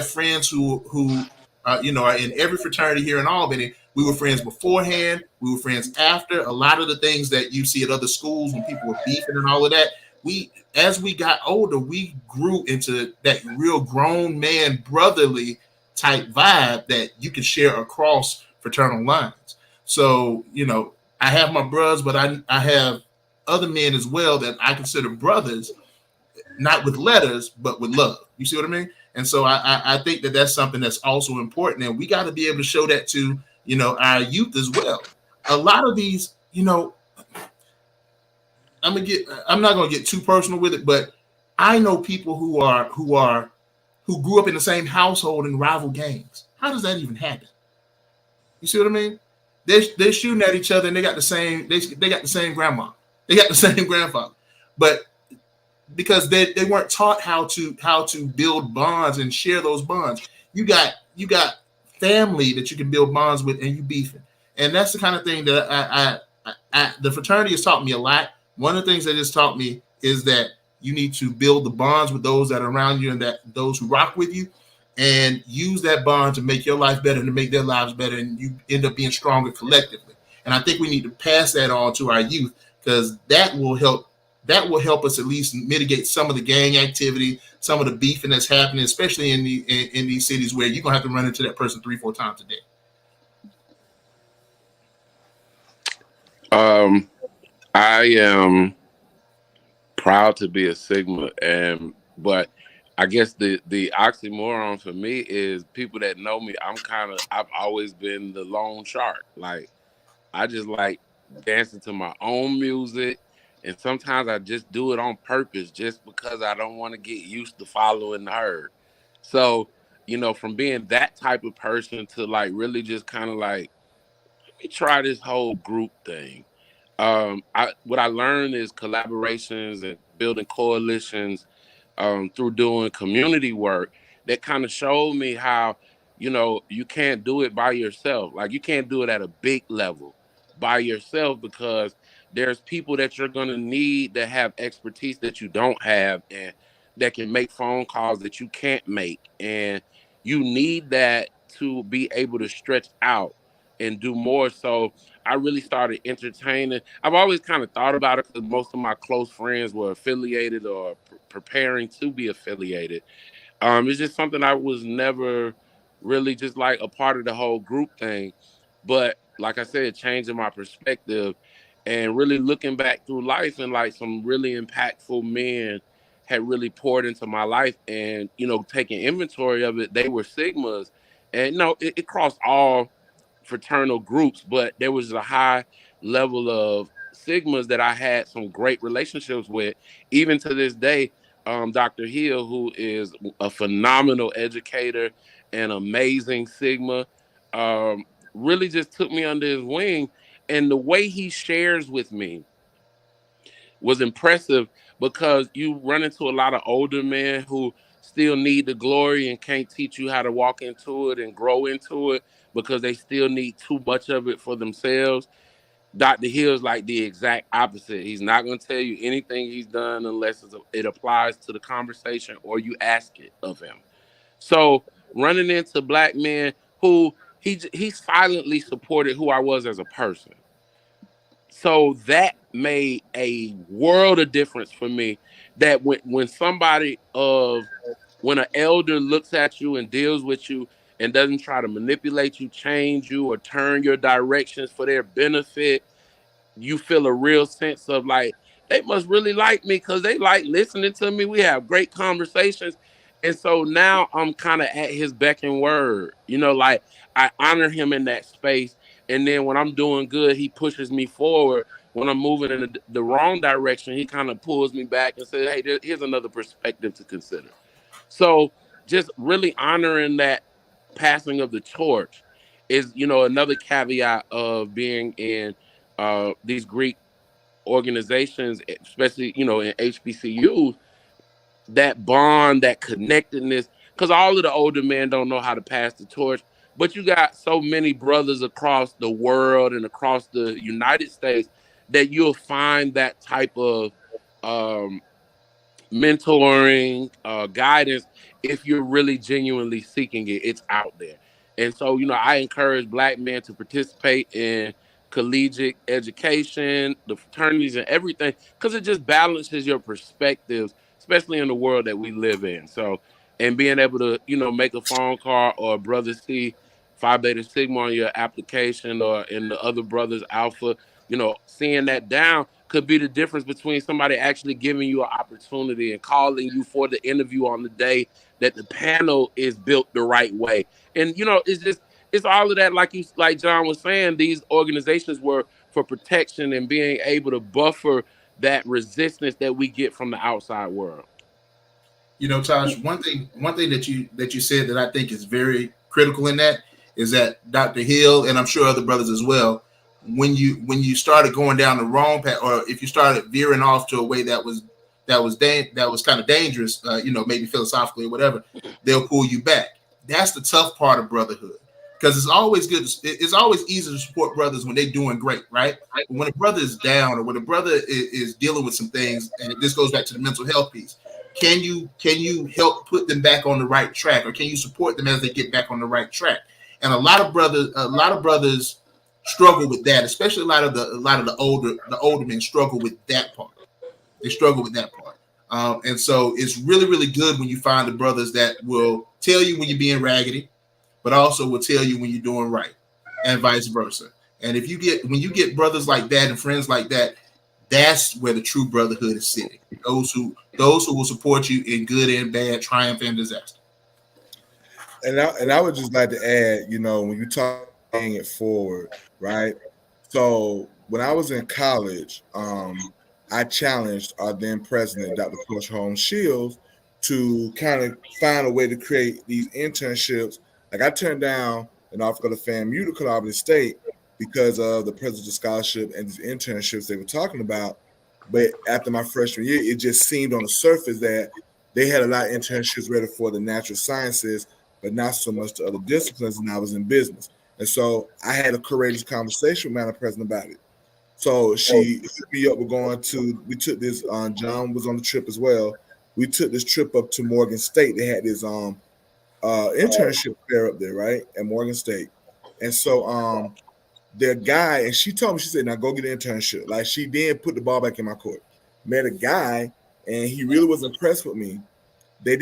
friends who are in every fraternity here in Albany. We were friends beforehand. We were friends after. A lot of the things that you see at other schools when people were beefing and all of that, we as we got older, we grew into that real grown man brotherly type vibe that you can share across fraternal lines. So, I have my brothers, but I have other men as well that I consider brothers, not with letters, but with love. You see what I mean? And so I think that that's something that's also important. And we got to be able to show that to, our youth as well. A lot of these, I'm not going to get too personal with it, but I know people who grew up in the same household in rival gangs. How does that even happen? You see what I mean? They're shooting at each other and they got the same grandma. They got the same grandfather. But because they weren't taught how to build bonds and share those bonds. You got family that you can build bonds with and you beefing. And that's the kind of thing that the fraternity has taught me a lot. One of the things that it's taught me is that you need to build the bonds with those that are around you and that those who rock with you, and use that bond to make your life better and to make their lives better, and you end up being stronger collectively. And I think we need to pass that on to our youth, because that will help us at least mitigate some of the gang activity, some of the beefing that's happening, especially in these cities where you're gonna have to run into that person 3-4 times a day. I am proud to be a Sigma, but I guess the oxymoron for me is people that know me. I've always been the lone shark. Like, I just like dancing to my own music, and sometimes I just do it on purpose, just because I don't want to get used to following the herd. So, from being that type of person to like really just kind of like, let me try this whole group thing. What I learned is collaborations and building coalitions, through doing community work, that kind of showed me how, you can't do it by yourself. Like, you can't do it at a big level by yourself, because there's people that you're going to need that have expertise that you don't have, and that can make phone calls that you can't make. And you need that to be able to stretch out and do more. So I really started entertaining. I've always kind of thought about it, because most of my close friends were affiliated or preparing to be affiliated. It's just something I was never really just like a part of the whole group thing. But like I said, changing my perspective and really looking back through life, and like some really impactful men had really poured into my life, and taking inventory of it. They were Sigmas, and it crossed all fraternal groups, but there was a high level of Sigmas that I had some great relationships with. Even to this day, Dr. Hill, who is a phenomenal educator and amazing Sigma, um, really just took me under his wing. And the way he shares with me was impressive, because you run into a lot of older men who still need the glory and can't teach you how to walk into it and grow into it, because they still need too much of it for themselves. Dr. Hill's like the exact opposite. He's not going to tell you anything he's done unless it applies to the conversation or you ask it of him. So running into black men who he silently supported who I was as a person. So that made a world of difference for me. That when somebody of when an elder looks at you and deals with you and doesn't try to manipulate you, change you, or turn your directions for their benefit, you feel a real sense of like, they must really like me, because they like listening to me. We have great conversations. And so now I'm kind of at his beck and word, like, I honor him in that space. And then when I'm doing good, he pushes me forward. When I'm moving in the wrong direction, he kind of pulls me back and says, hey, here's another perspective to consider. So just really honoring that passing of the torch is, another caveat of being in these Greek organizations, especially, in HBCUs, that bond, that connectedness, because all of the older men don't know how to pass the torch. But you got so many brothers across the world and across the United States that you'll find that type of um, mentoring, guidance. If you're really genuinely seeking it, it's out there. And so, I encourage Black men to participate in collegiate education, the fraternities, and everything, because it just balances your perspectives, especially in the world that we live in. So, and being able to, make a phone call or a brother see Phi Beta Sigma on your application or in the other brothers Alpha, seeing that down could be the difference between somebody actually giving you an opportunity and calling you for the interview on the day that the panel is built the right way. And it's all of that, like John was saying, these organizations were for protection and being able to buffer that resistance that we get from the outside world. Tosh, one thing that you said that I think is very critical in that is that Dr. Hill, and I'm sure other brothers as well, when you started going down the wrong path, or if you started veering off to a way that was kind of dangerous, maybe philosophically or whatever, they'll pull you back. That's the tough part of brotherhood, because it's always good. It's always easy to support brothers when they're doing great, right? But when a brother is down, or when a brother is dealing with some things, and this goes back to the mental health piece, can you help put them back on the right track, or can you support them as they get back on the right track? And a lot of brothers struggle with that, especially a lot of the older men struggle with that part. They struggle with that part. And so it's really, really good when you find the brothers that will tell you when you're being raggedy, but also will tell you when you're doing right, and vice versa. And when you get brothers like that and friends like that, that's where the true brotherhood is sitting. Those who will support you in good and bad, triumph and disaster. And I would just like to add, when you talk paying it forward, right? So when I was in college, I challenged our then president, Dr. Tosh Shields, to kind of find a way to create these internships. Like, I turned down an offer to FAMU to Columbia State because of the president's scholarship and these internships they were talking about. But after my freshman year, it just seemed on the surface that they had a lot of internships ready for the natural sciences, but not so much to other disciplines, and I was in business. And so I had a courageous conversation with Madam President about it. So she hit me up. We took this, John was on the trip as well. We took this trip up to Morgan State. They had this internship fair up there, right, at Morgan State. And so their guy, and she told me, she said, now go get an internship. Like, she then put the ball back in my court. Met a guy, and he really was impressed with me. They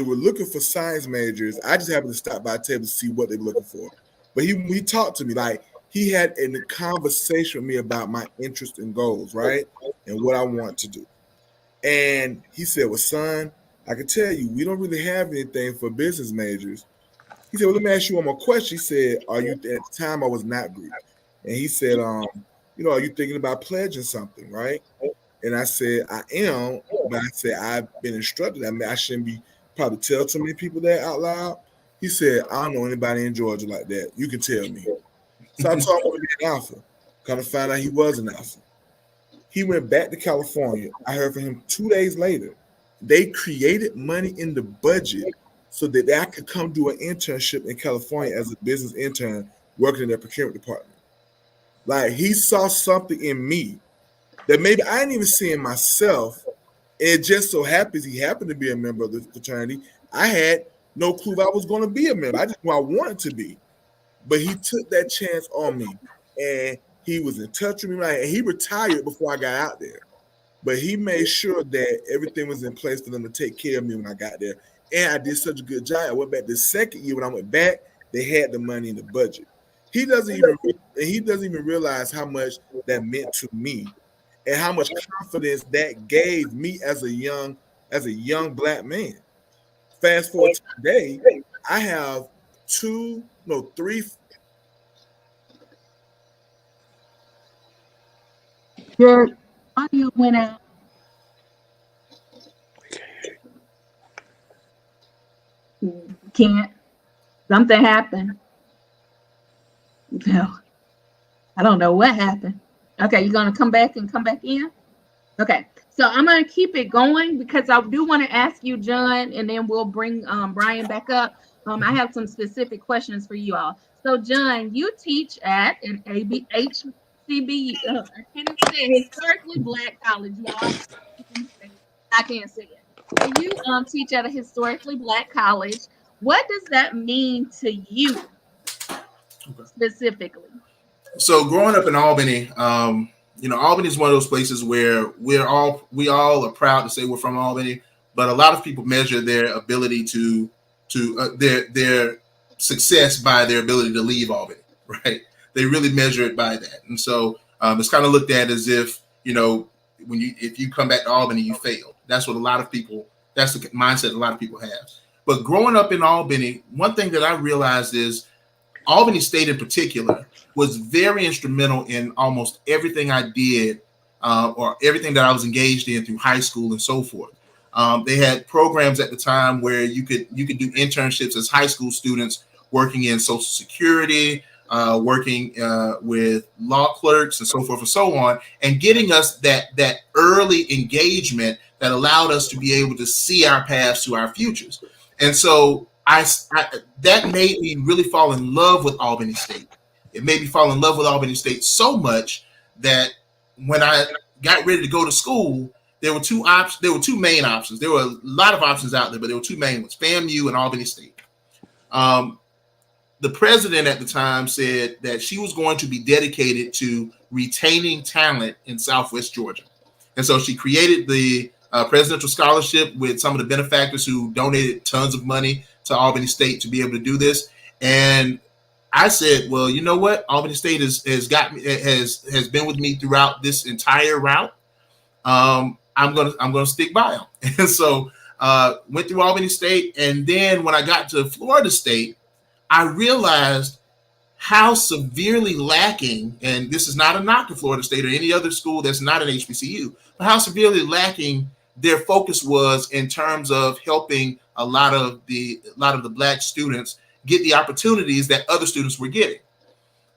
were looking for science majors. I just happened to stop by a table to see what they were looking for. But he talked to me, like, he had a conversation with me about my interests and goals, right? And what I want to do. And he said, well, son, I can tell you, we don't really have anything for business majors. He said, well, let me ask you one more question. He said, at the time I was not Greek. And he said, are you thinking about pledging something, right? And I said, I am, but I said, I've been instructed. I mean, I shouldn't be probably tell too many people that out loud. He said, I don't know anybody in Georgia like that. You can tell me. So I told him to be an alpha. Kind of found out he was an alpha. He went back to California. I heard from him 2 days later. They created money in the budget so that I could come do an internship in California as a business intern working in their procurement department. Like, he saw something in me that maybe I didn't even see in myself. It just so happens he happened to be a member of the fraternity. I had no clue I was going to be a member. I just knew I wanted to be. But he took that chance on me, and he was in touch with me. Right? And he retired before I got out there. But he made sure that everything was in place for them to take care of me when I got there. And I did such a good job. I went back the second year. When I went back, they had the money in the budget. He doesn't even realize how much that meant to me, and how much confidence that gave me as a young Black man. Fast forward to today, I have three. Your audio went out. Can't. Something happened. No, I don't know what happened. Okay, you're gonna come back and come back in? Okay, so I'm gonna keep it going because I do want to ask you, John, and then we'll bring Brian back up. I have some specific questions for you all. So, John, you teach at an HCB, I can't even say it, historically Black college, y'all. I can't say it. So you teach at a historically Black college. What does that mean to you specifically? So growing up in Albany, Albany is one of those places where we all are proud to say we're from Albany, but a lot of people measure their ability to their success by their ability to leave Albany, right? They really measure it by that, and so it's kind of looked at as if if you come back to Albany, you failed. That's what a lot of people. That's the mindset a lot of people have. But growing up in Albany, one thing that I realized is Albany State in particular was very instrumental in almost everything I did or everything that I was engaged in through high school and so forth. They had programs at the time where you could do internships as high school students working in Social Security, working with law clerks and so forth and so on, and getting us that early engagement that allowed us to be able to see our paths to our futures. And so I that made me really fall in love with Albany State. It made me fall in love with Albany State so much that when I got ready to go to school, there were two main options. There were a lot of options out there, but there were two main ones: FAMU and Albany State. The president at the time said that she was going to be dedicated to retaining talent in Southwest Georgia, and so she created the presidential scholarship with some of the benefactors who donated tons of money to Albany State to be able to do this. And I said, well, you know what? Albany State has been with me throughout this entire route. I'm gonna stick by them. And so went through Albany State, and then when I got to Florida State, I realized how severely lacking, and this is not a knock to Florida State or any other school that's not an HBCU, but how severely lacking their focus was in terms of helping a lot of the Black students get the opportunities that other students were getting.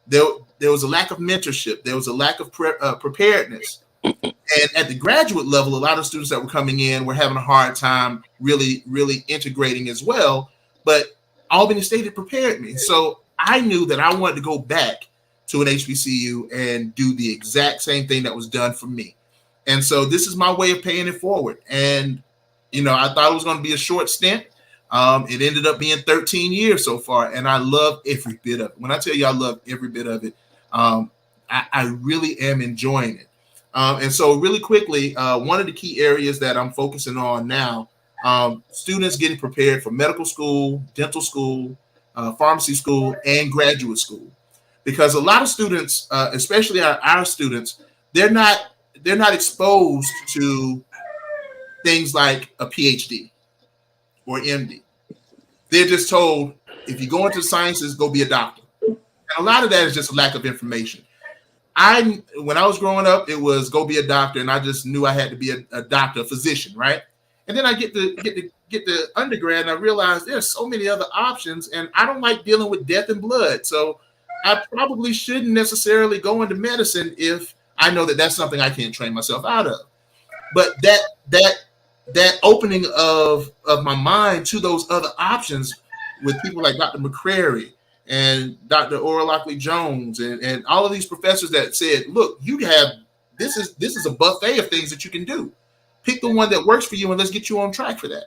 There was a lack of mentorship. There was a lack of preparedness. And at the graduate level, a lot of students that were coming in were having a hard time really, really integrating as well. But Albany State had prepared me. So I knew that I wanted to go back to an HBCU and do the exact same thing that was done for me. And so this is my way of paying it forward. And, I thought it was going to be a short stint. It ended up being 13 years so far. And I love every bit of it. When I tell you I love every bit of it, I really am enjoying it. And so really quickly, one of the key areas that I'm focusing on now, students getting prepared for medical school, dental school, pharmacy school, and graduate school. Because a lot of students, especially our students, they're not exposed to things like a PhD or MD. They're just told, if you go into sciences, go be a doctor. And a lot of that is just a lack of information. When I was growing up, it was go be a doctor, and I just knew I had to be a doctor, a physician, right? And then I get the undergrad, and I realized there's so many other options, and I don't like dealing with death and blood. So I probably shouldn't necessarily go into medicine if I know that that's something I can't train myself out of. But that opening of my mind to those other options with people like Dr. McCrary and Dr. Ora Lockley Jones and all of these professors that said, look, this is a buffet of things that you can do. Pick the one that works for you and let's get you on track for that.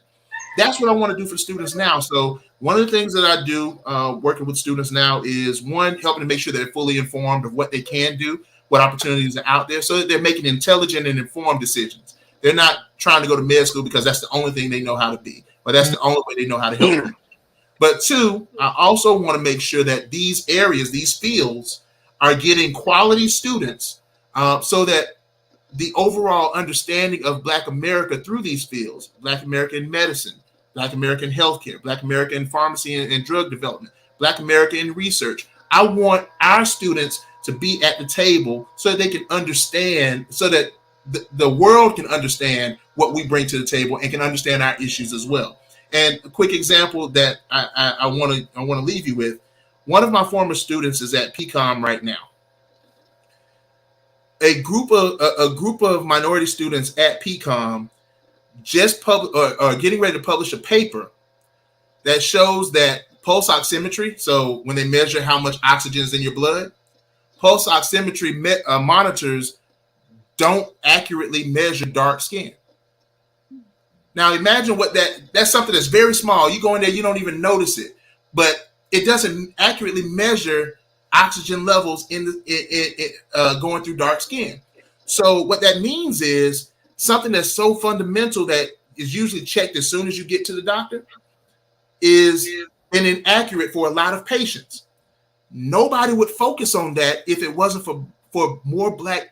That's what I want to do for students now. So one of the things that I do working with students now is, one, helping to make sure they're fully informed of what they can do, what opportunities are out there, so that they're making intelligent and informed decisions. They're not trying to go to med school because that's the only thing they know how to be, but that's the only way they know how to help people. But two, I also want to make sure that these areas, these fields, are getting quality students so that the overall understanding of Black America through these fields, Black America in medicine, Black America in healthcare, Black America in pharmacy and drug development, Black America in research. I want our students to be at the table so that they can understand, so that the world can understand what we bring to the table and can understand our issues as well. And a quick example that I want to leave you with. One of my former students is at PCOM right now. A group of minority students at PCOM just are getting ready to publish a paper that shows that pulse oximetry. So when they measure how much oxygen is in your blood, pulse oximetry monitors don't accurately measure dark skin. Now imagine what that's something that's very small. You go in there, you don't even notice it, but it doesn't accurately measure oxygen levels going through dark skin. So what that means is something that's so fundamental that is usually checked as soon as you get to the doctor is been inaccurate for a lot of patients. Nobody would focus on that if it wasn't for more black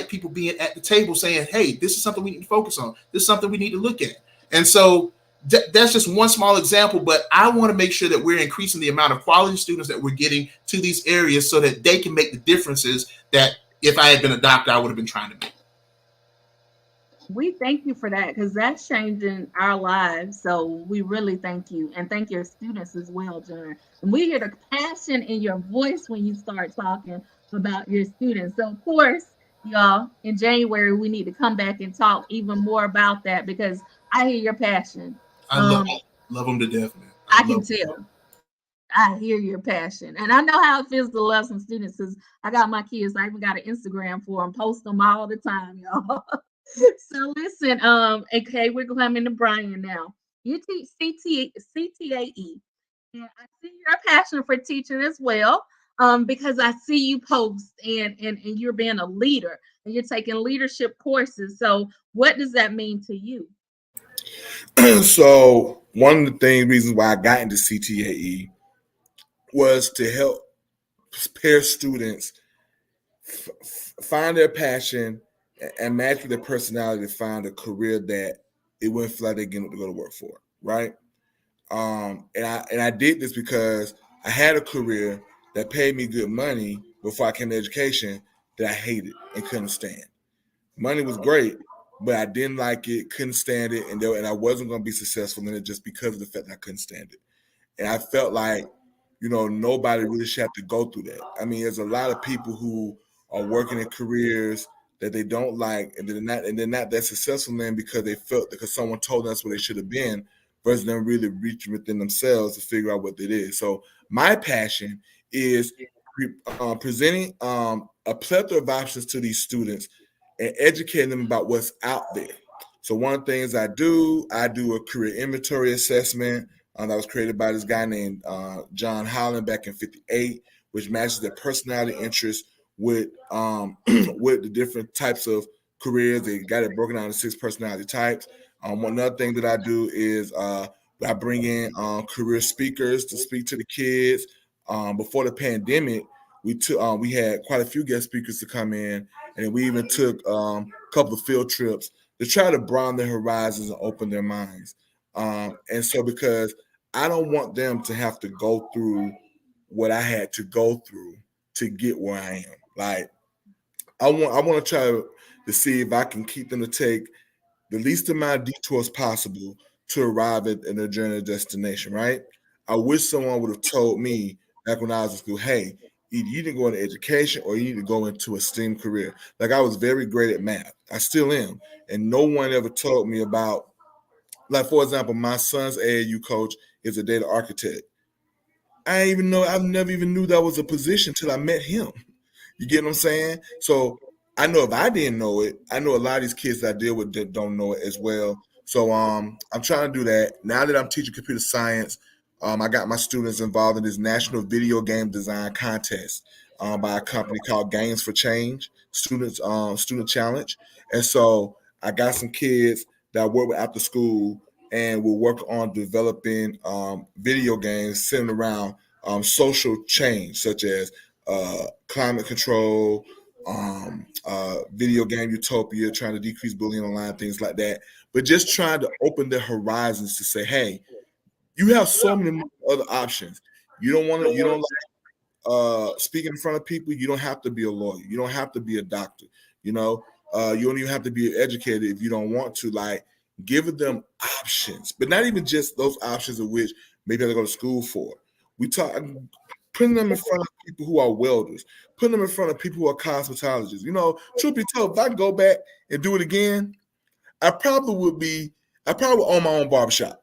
people being at the table saying, hey, this is something we need to focus on. This is something we need to look at. And so that's just one small example, but I want to make sure that we're increasing the amount of quality students that we're getting to these areas so that they can make the differences that if I had been a doctor, I would have been trying to make. We thank you for that because that's changing our lives. So we really thank you and thank your students as well, John. And we hear the passion in your voice when you start talking about your students. So of course, y'all, in January, we need to come back and talk even more about that because I hear your passion. I love them to death, man. I can tell. I hear your passion. And I know how it feels to love some students because I got my kids. I even got an Instagram for them, post them all the time, y'all. So listen, okay, we're coming to Brian now. You teach CTAE, and I see your passion for teaching as well. Because I see you post and you're being a leader and you're taking leadership courses. So what does that mean to you? So one of the reasons why I got into CTAE was to help pair students find their passion and match with their personality to find a career that it wouldn't feel like they're going to go to work for, right? And I did this because I had a career that paid me good money before I came to education that I hated and couldn't stand. Money was great, but I didn't like it, couldn't stand it, and I wasn't going to be successful in it just because of the fact that I couldn't stand it. And I felt like, nobody really should have to go through that. I mean, there's a lot of people who are working in careers that they don't like, and they're not that successful in because someone told them that's where they should have been, versus them really reaching within themselves to figure out what it is. So my passion is presenting a plethora of options to these students and educating them about what's out there. So one of the things I do a career inventory assessment that was created by this guy named John Holland back in '58, which matches their personality interests with with the different types of careers. They got it broken down into 6 personality types. One other thing that I do is I bring in career speakers to speak to the kids. Before the pandemic, we had quite a few guest speakers to come in, and we even took a couple of field trips to try to broaden their horizons and open their minds. And so because I don't want them to have to go through what I had to go through to get where I am. Like I want to try to see if I can keep them to take the least amount of detours possible to arrive at their journey destination, right? I wish someone would have told me back when I was in school, hey, either you need to go into education or you need to go into a STEM career. Like I was very great at math. I still am. And no one ever told me about, like, for example, my son's AAU coach is a data architect. I've never even knew that was a position till I met him. You get what I'm saying? So I know if I didn't know it, I know a lot of these kids that I deal with that don't know it as well. So I'm trying to do that. Now that I'm teaching computer science, I got my students involved in this national video game design contest by a company called Games for Change, student challenge. And so I got some kids that I work with after school, and we'll work on developing video games centered around social change, such as climate control, video game utopia, trying to decrease bullying online, things like that. But just trying to open their horizons to say, hey, you have so many other options. You don't speak in front of people. You don't have to be a lawyer. You don't have to be a doctor. You don't even have to be educated if you don't want to. Like, giving them options, but not even just those options of which maybe they go to school for. We talk putting them in front of people who are welders, putting them in front of people who are cosmetologists. You know, truth be told, if I go back and do it again, I probably would own my own barbershop.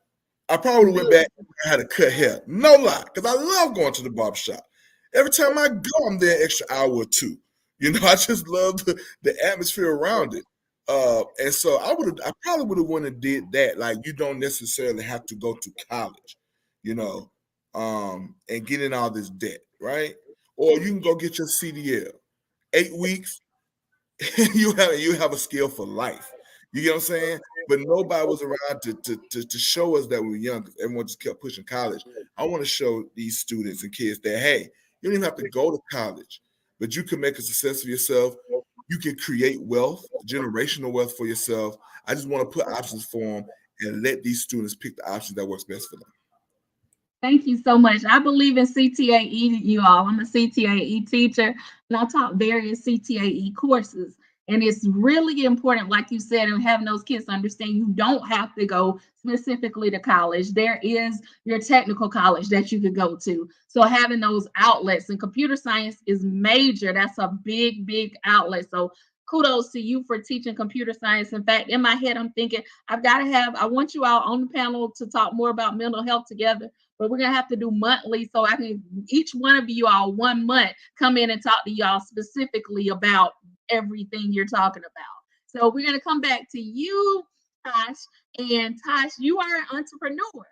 I probably would went back and had to cut hair. No lie, because I love going to the barbershop. Every time I go, I'm there an extra hour or two. You know, I just love the atmosphere around it. And so I probably would have went and did that. Like, you don't necessarily have to go to college, you know, and get in all this debt, right? Or you can go get your CDL. 8 weeks, you have a skill for life. You get what I'm saying? But nobody was around to show us that we were young. Everyone just kept pushing college. I want to show these students and kids that, hey, you don't even have to go to college, but you can make a success of yourself. You can create wealth, generational wealth for yourself. I just want to put options for them and let these students pick the option that works best for them. Thank you so much. I believe in CTAE, you all. I'm a CTAE teacher, and I taught various CTAE courses. And it's really important, like you said, and having those kids understand you don't have to go specifically to college. There is your technical college that you could go to. So having those outlets, and computer science is major. That's a big, big outlet. So kudos to you for teaching computer science. In fact, in my head, I'm thinking I want you all on the panel to talk more about mental health together, but we're gonna have to do monthly, so I can each one of you all 1 month come in and talk to y'all specifically about everything you're talking about. So we're gonna come back to you, Tosh. And Tosh, you are an entrepreneur.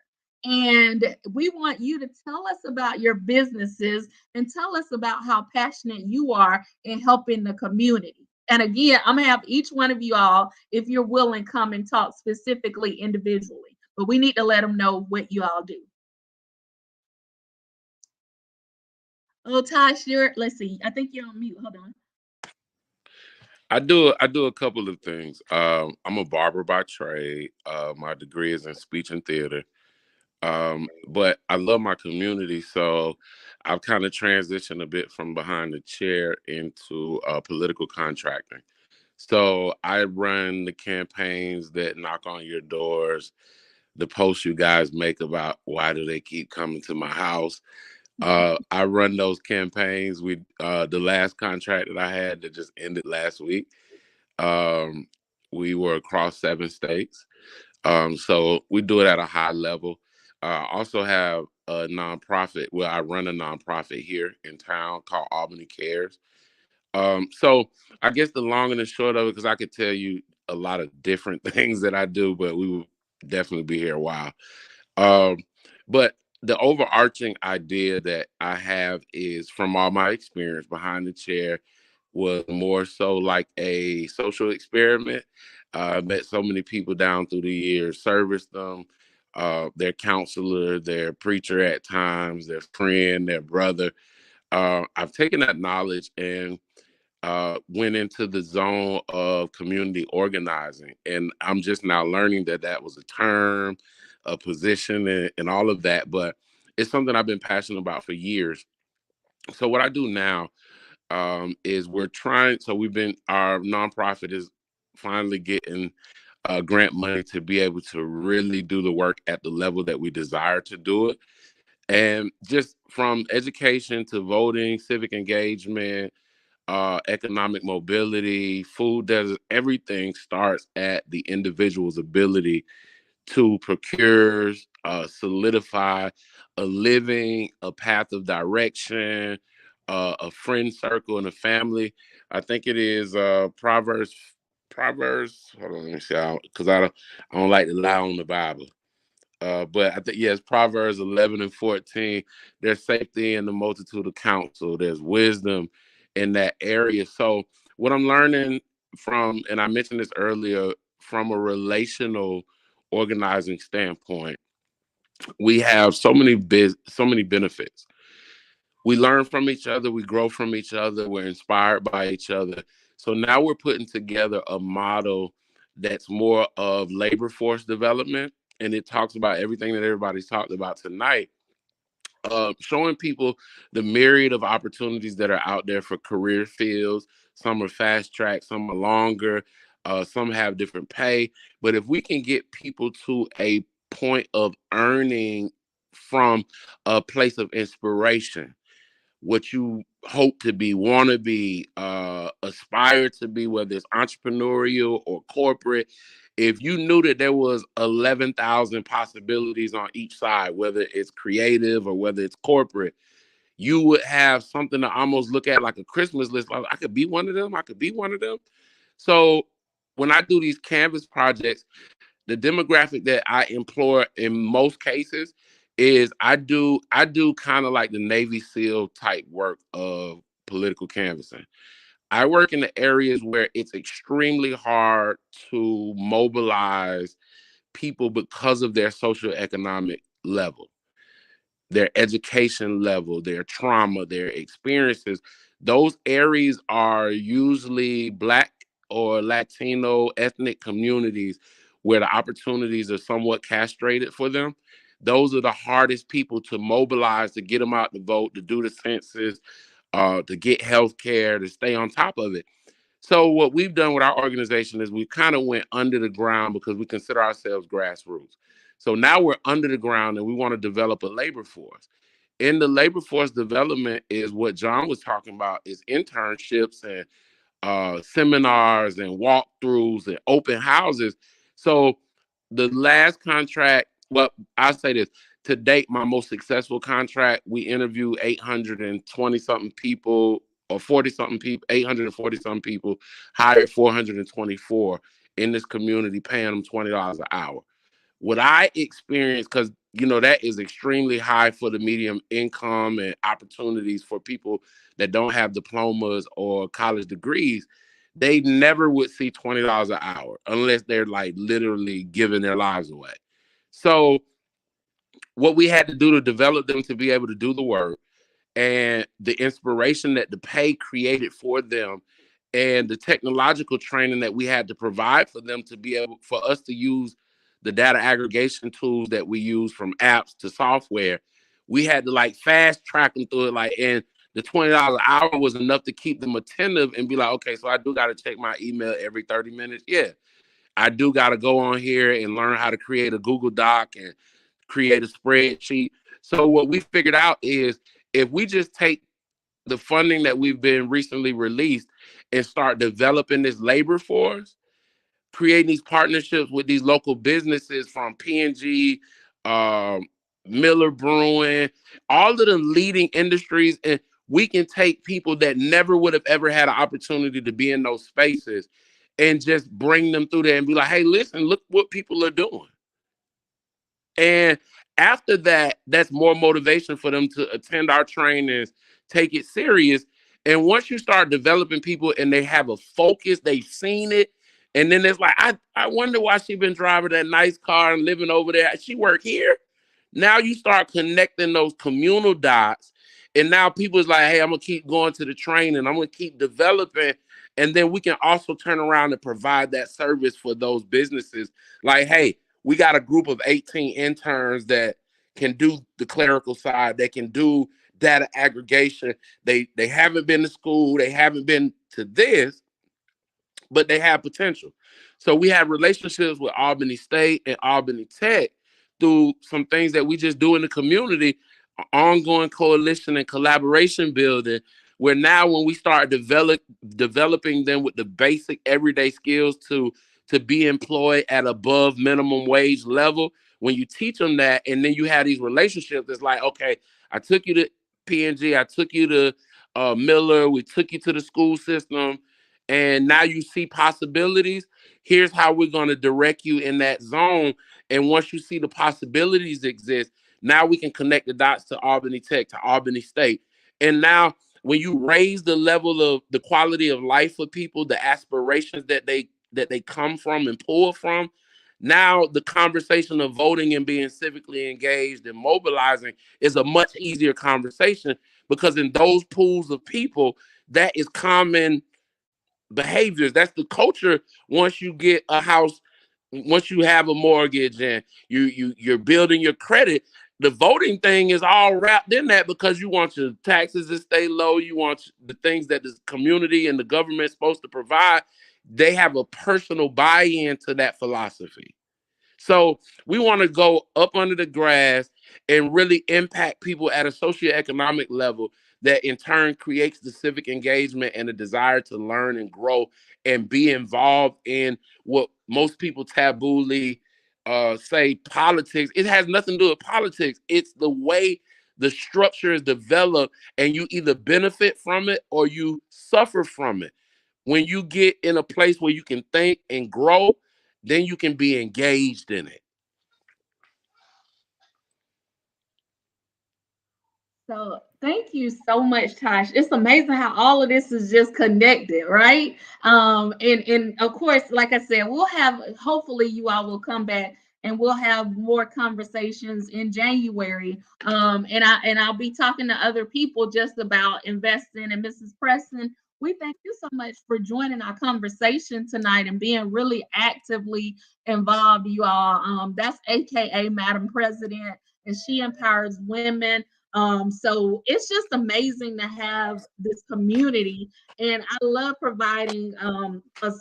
And we want you to tell us about your businesses and tell us about how passionate you are in helping the community. And again, I'm gonna have each one of you all, if you're willing, come and talk specifically individually. But we need to let them know what you all do. Oh, Tosh, let's see. I think you're on mute. Hold on. I do a couple of things. I'm a barber by trade. My degree is in speech and theater. But I love my community, so I've kind of transitioned a bit from behind the chair into political contracting. So I run the campaigns that knock on your doors, the posts you guys make about why do they keep coming to my house. I run those campaigns. The last contract that I had that just ended last week. Um, we were across 7 states. So we do it at a high level. I also have a nonprofit. Well, I run a nonprofit here in town called Albany Cares. So I guess the long and the short of it, because I could tell you a lot of different things that I do, but we will definitely be here a while. Um, but the overarching idea that I have is from all my experience behind the chair was more so like a social experiment. I met so many people down through the years, serviced them, their counselor, their preacher at times, their friend, their brother. I've taken that knowledge and went into the zone of community organizing. And I'm just now learning that that was a term, a position, and all of that. But it's something I've been passionate about for years. So what I do now is our nonprofit is finally getting grant money to be able to really do the work at the level that we desire to do it. And just from education to voting, civic engagement, economic mobility, food desert, everything starts at the individual's ability to procure, solidify a living, a path of direction, a friend circle, and a family. I think it is Proverbs. Proverbs. Hold on, let me see. Because I don't like to lie on the Bible. But I think, yes, Proverbs 11 and 14. There's safety in the multitude of counsel. There's wisdom in that area. So what I'm learning from, and I mentioned this earlier, from a relational organizing standpoint, we have so many benefits. We learn from each other, we grow from each other, we're inspired by each other. So now we're putting together a model that's more of labor force development, and it talks about everything that everybody's talked about tonight, showing people the myriad of opportunities that are out there for career fields. Some are fast track, some are longer. Some have different pay. But if we can get people to a point of earning from a place of inspiration, what you hope to be, want to be, aspire to be, whether it's entrepreneurial or corporate. If you knew that there was 11,000 possibilities on each side, whether it's creative or whether it's corporate, you would have something to almost look at like a Christmas list. Like, I could be one of them. I could be one of them. So when I do these Canvas projects, the demographic that I employ in most cases is I do kind of like the Navy SEAL type work of political canvassing. I work in the areas where it's extremely hard to mobilize people because of their socioeconomic level, their education level, their trauma, their experiences. Those areas are usually Black or Latino ethnic communities where the opportunities are somewhat castrated for them. Those are the hardest people to mobilize, to get them out to vote, to do the census, to get health care, to stay on top of it. So what we've done with our organization is we kind of went under the ground because we consider ourselves grassroots. So now we're under the ground and we want to develop a labor force. In the labor force development is what John was talking about, is internships and seminars and walkthroughs and open houses. So the last contract, well, I'll say this, to date, my most successful contract, we interviewed 820 something people or 40 something people, 840 something people, hired 424 in this community, paying them $20 an hour. What I experienced, because that is extremely high for the medium income and opportunities for people that don't have diplomas or college degrees, they never would see $20 an hour unless they're like literally giving their lives away. So what we had to do to develop them to be able to do the work, and the inspiration that the pay created for them, and the technological training that we had to provide for them to be able for us to use the data aggregation tools that we use, from apps to software. We had to like fast track them through it, like, and the $20 an hour was enough to keep them attentive and be like, okay, so I do got to check my email every 30 minutes. Yeah, I do got to go on here and learn how to create a Google Doc and create a spreadsheet. So what we figured out is, if we just take the funding that we've been recently released and start developing this labor force, creating these partnerships with these local businesses from P&G, um, Miller Brewing, all of the leading industries, and we can take people that never would have ever had an opportunity to be in those spaces and just bring them through there and be like, hey, listen, look what people are doing. And after that, that's more motivation for them to attend our trainings, take it serious. And once you start developing people and they have a focus, they've seen it. And then it's like, I wonder why she been driving that nice car and living over there. She work here. Now you start connecting those communal dots. And now people is like, hey, I'm going to keep going to the training. I'm going to keep developing. And then we can also turn around and provide that service for those businesses. Like, hey, we got a group of 18 interns that can do the clerical side. They can do data aggregation. They haven't been to school. They haven't been to this, but they have potential. So we have relationships with Albany State and Albany Tech through some things that we just do in the community, ongoing coalition and collaboration building, where now when we start developing them with the basic everyday skills to be employed at above minimum wage level, when you teach them that, and then you have these relationships, it's like, okay, I took you to P&G, I took you to Miller, we took you to the school system, and now you see possibilities. Here's how we're going to direct you in that zone. And once you see the possibilities exist, now we can connect the dots to Albany Tech, to Albany State. And now when you raise the level of the quality of life for people, the aspirations that they come from and pull from, now the conversation of voting and being civically engaged and mobilizing is a much easier conversation, because in those pools of people, that is common behaviors. That's the culture. Once you get a house, once you have a mortgage and you're building your credit, the voting thing is all wrapped in that, because you want your taxes to stay low. You want the things that the community and the government is supposed to provide they have a personal buy-in to that philosophy. So we want to go up under the grass and really impact people at a socioeconomic level that in turn creates the civic engagement and the desire to learn and grow and be involved in what most people tabooly say politics. It has nothing to do with politics. It's the way the structure is developed, and you either benefit from it or you suffer from it. When you get in a place where you can think and grow, then you can be engaged in it. So thank you so much, Tosh. It's amazing how all of this is just connected, right? And of course, like I said, we'll have hopefully you all will come back and we'll have more conversations in January. And I'll be talking to other people just about investing. And Mrs. Preston, we thank you so much for joining our conversation tonight and being really actively involved, you all. That's AKA Madam President, and she empowers women. So it's just amazing to have this community, and I love providing a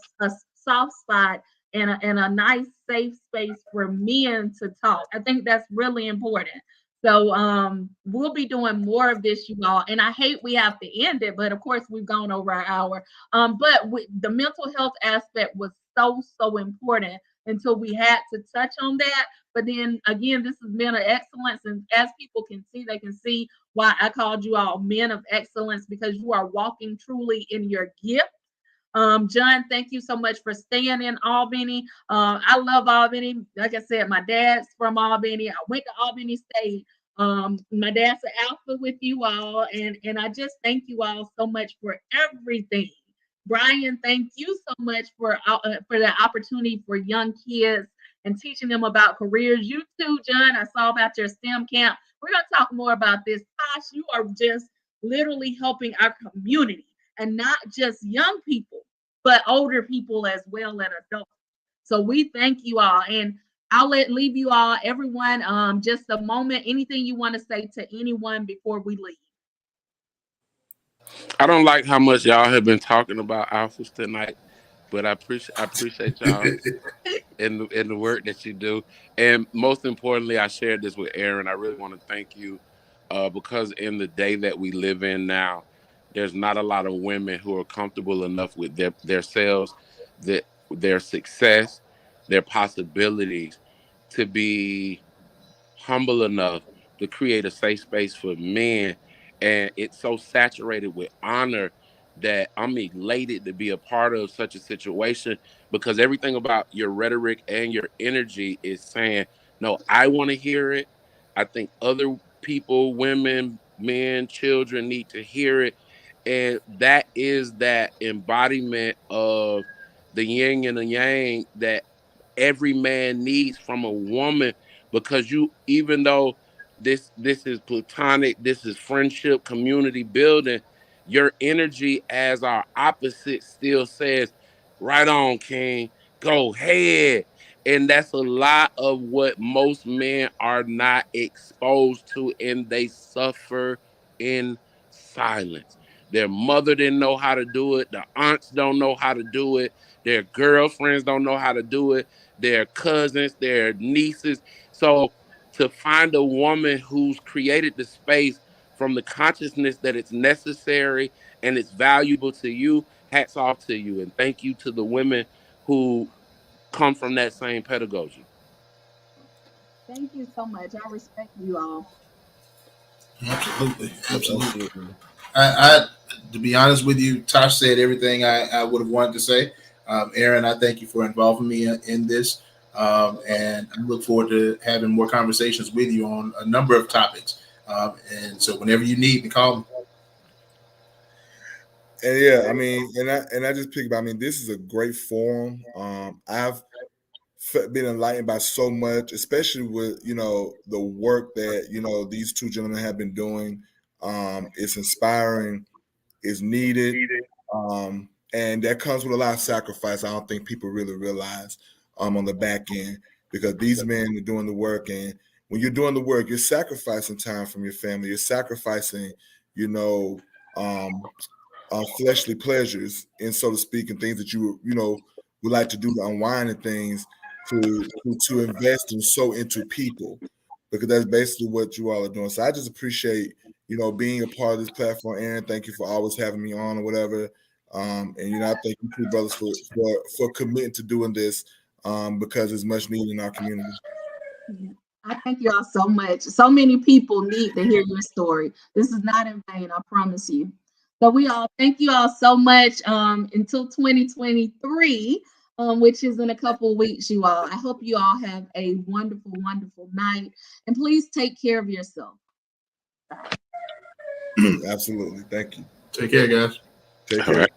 soft spot and a nice safe space for men to talk. I think that's really important. So we'll be doing more of this, you all. And I hate we have to end it, but of course we've gone over our hour. But the mental health aspect was so important until we had to touch on that. But then again, this is men of excellence. And as people can see, they can see why I called you all men of excellence, because you are walking truly in your gift. John, thank you so much for staying in Albany. I love Albany. Like I said, my dad's from Albany. I went to Albany State. My dad's an alpha with you all. And I just thank you all so much for everything. Brian, thank you so much for the opportunity for young kids and teaching them about careers. You too, John. I saw about your STEM camp. We're going to talk more about this. Tosh, you are just literally helping our community, and not just young people, but older people as well, and adults. So we thank you all. And I'll leave you all, everyone, just a moment. Anything you want to say to anyone before we leave? I don't like how much y'all have been talking about alphas tonight, but I appreciate y'all in the work that you do. And most importantly, I shared this with Aaron. I really want to thank you because in the day that we live in now, there's not a lot of women who are comfortable enough with their selves, their success, their possibilities to be humble enough to create a safe space for men. And it's so saturated with honor that I'm elated to be a part of such a situation, because everything about your rhetoric and your energy is saying, no, I want to hear it. I think other people, women, men, children need to hear it. And that is that embodiment of the yin and the yang that every man needs from a woman, because you, even though this is platonic, this is friendship, community building, your energy as our opposite still says, right on, king, go ahead. And that's a lot of what most men are not exposed to, and they suffer in silence. Their mother didn't know how to do it, the aunts don't know how to do it, their girlfriends don't know how to do it, their cousins, their nieces. So to find a woman who's created the space from the consciousness that it's necessary and it's valuable to you, hats off to you. And thank you to the women who come from that same pedagogy. Thank you so much. I respect you all. Absolutely, absolutely. Absolutely. I to be honest with you, Tosh said everything I would have wanted to say. Aaron, I thank you for involving me in this, and I look forward to having more conversations with you on a number of topics. And so, whenever you need me, call me. And yeah, I mean, and I just pick about. I mean, this is a great forum. I've been enlightened by so much, especially with the work that these two gentlemen have been doing. It's inspiring. It's needed, and that comes with a lot of sacrifice. I don't think people really realize on the back end, because these men are doing the work, and when you're doing the work, you're sacrificing time from your family. You're sacrificing, you know, um, fleshly pleasures, and so to speak, and things that you would like to do to unwind and things to invest and sow into people, because that's basically what you all are doing. So I just appreciate being a part of this platform. Aaron, thank you for always having me on or whatever. And I thank you two brothers for committing to doing this because it's much needed in our community. Yeah. I thank you all so much. So many people need to hear your story. This is not in vain, I promise you. So we all thank you all so much until 2023, which is in a couple of weeks, you all. I hope you all have a wonderful, wonderful night. And please take care of yourself. Absolutely. Thank you. Take care, guys. Take All care. right.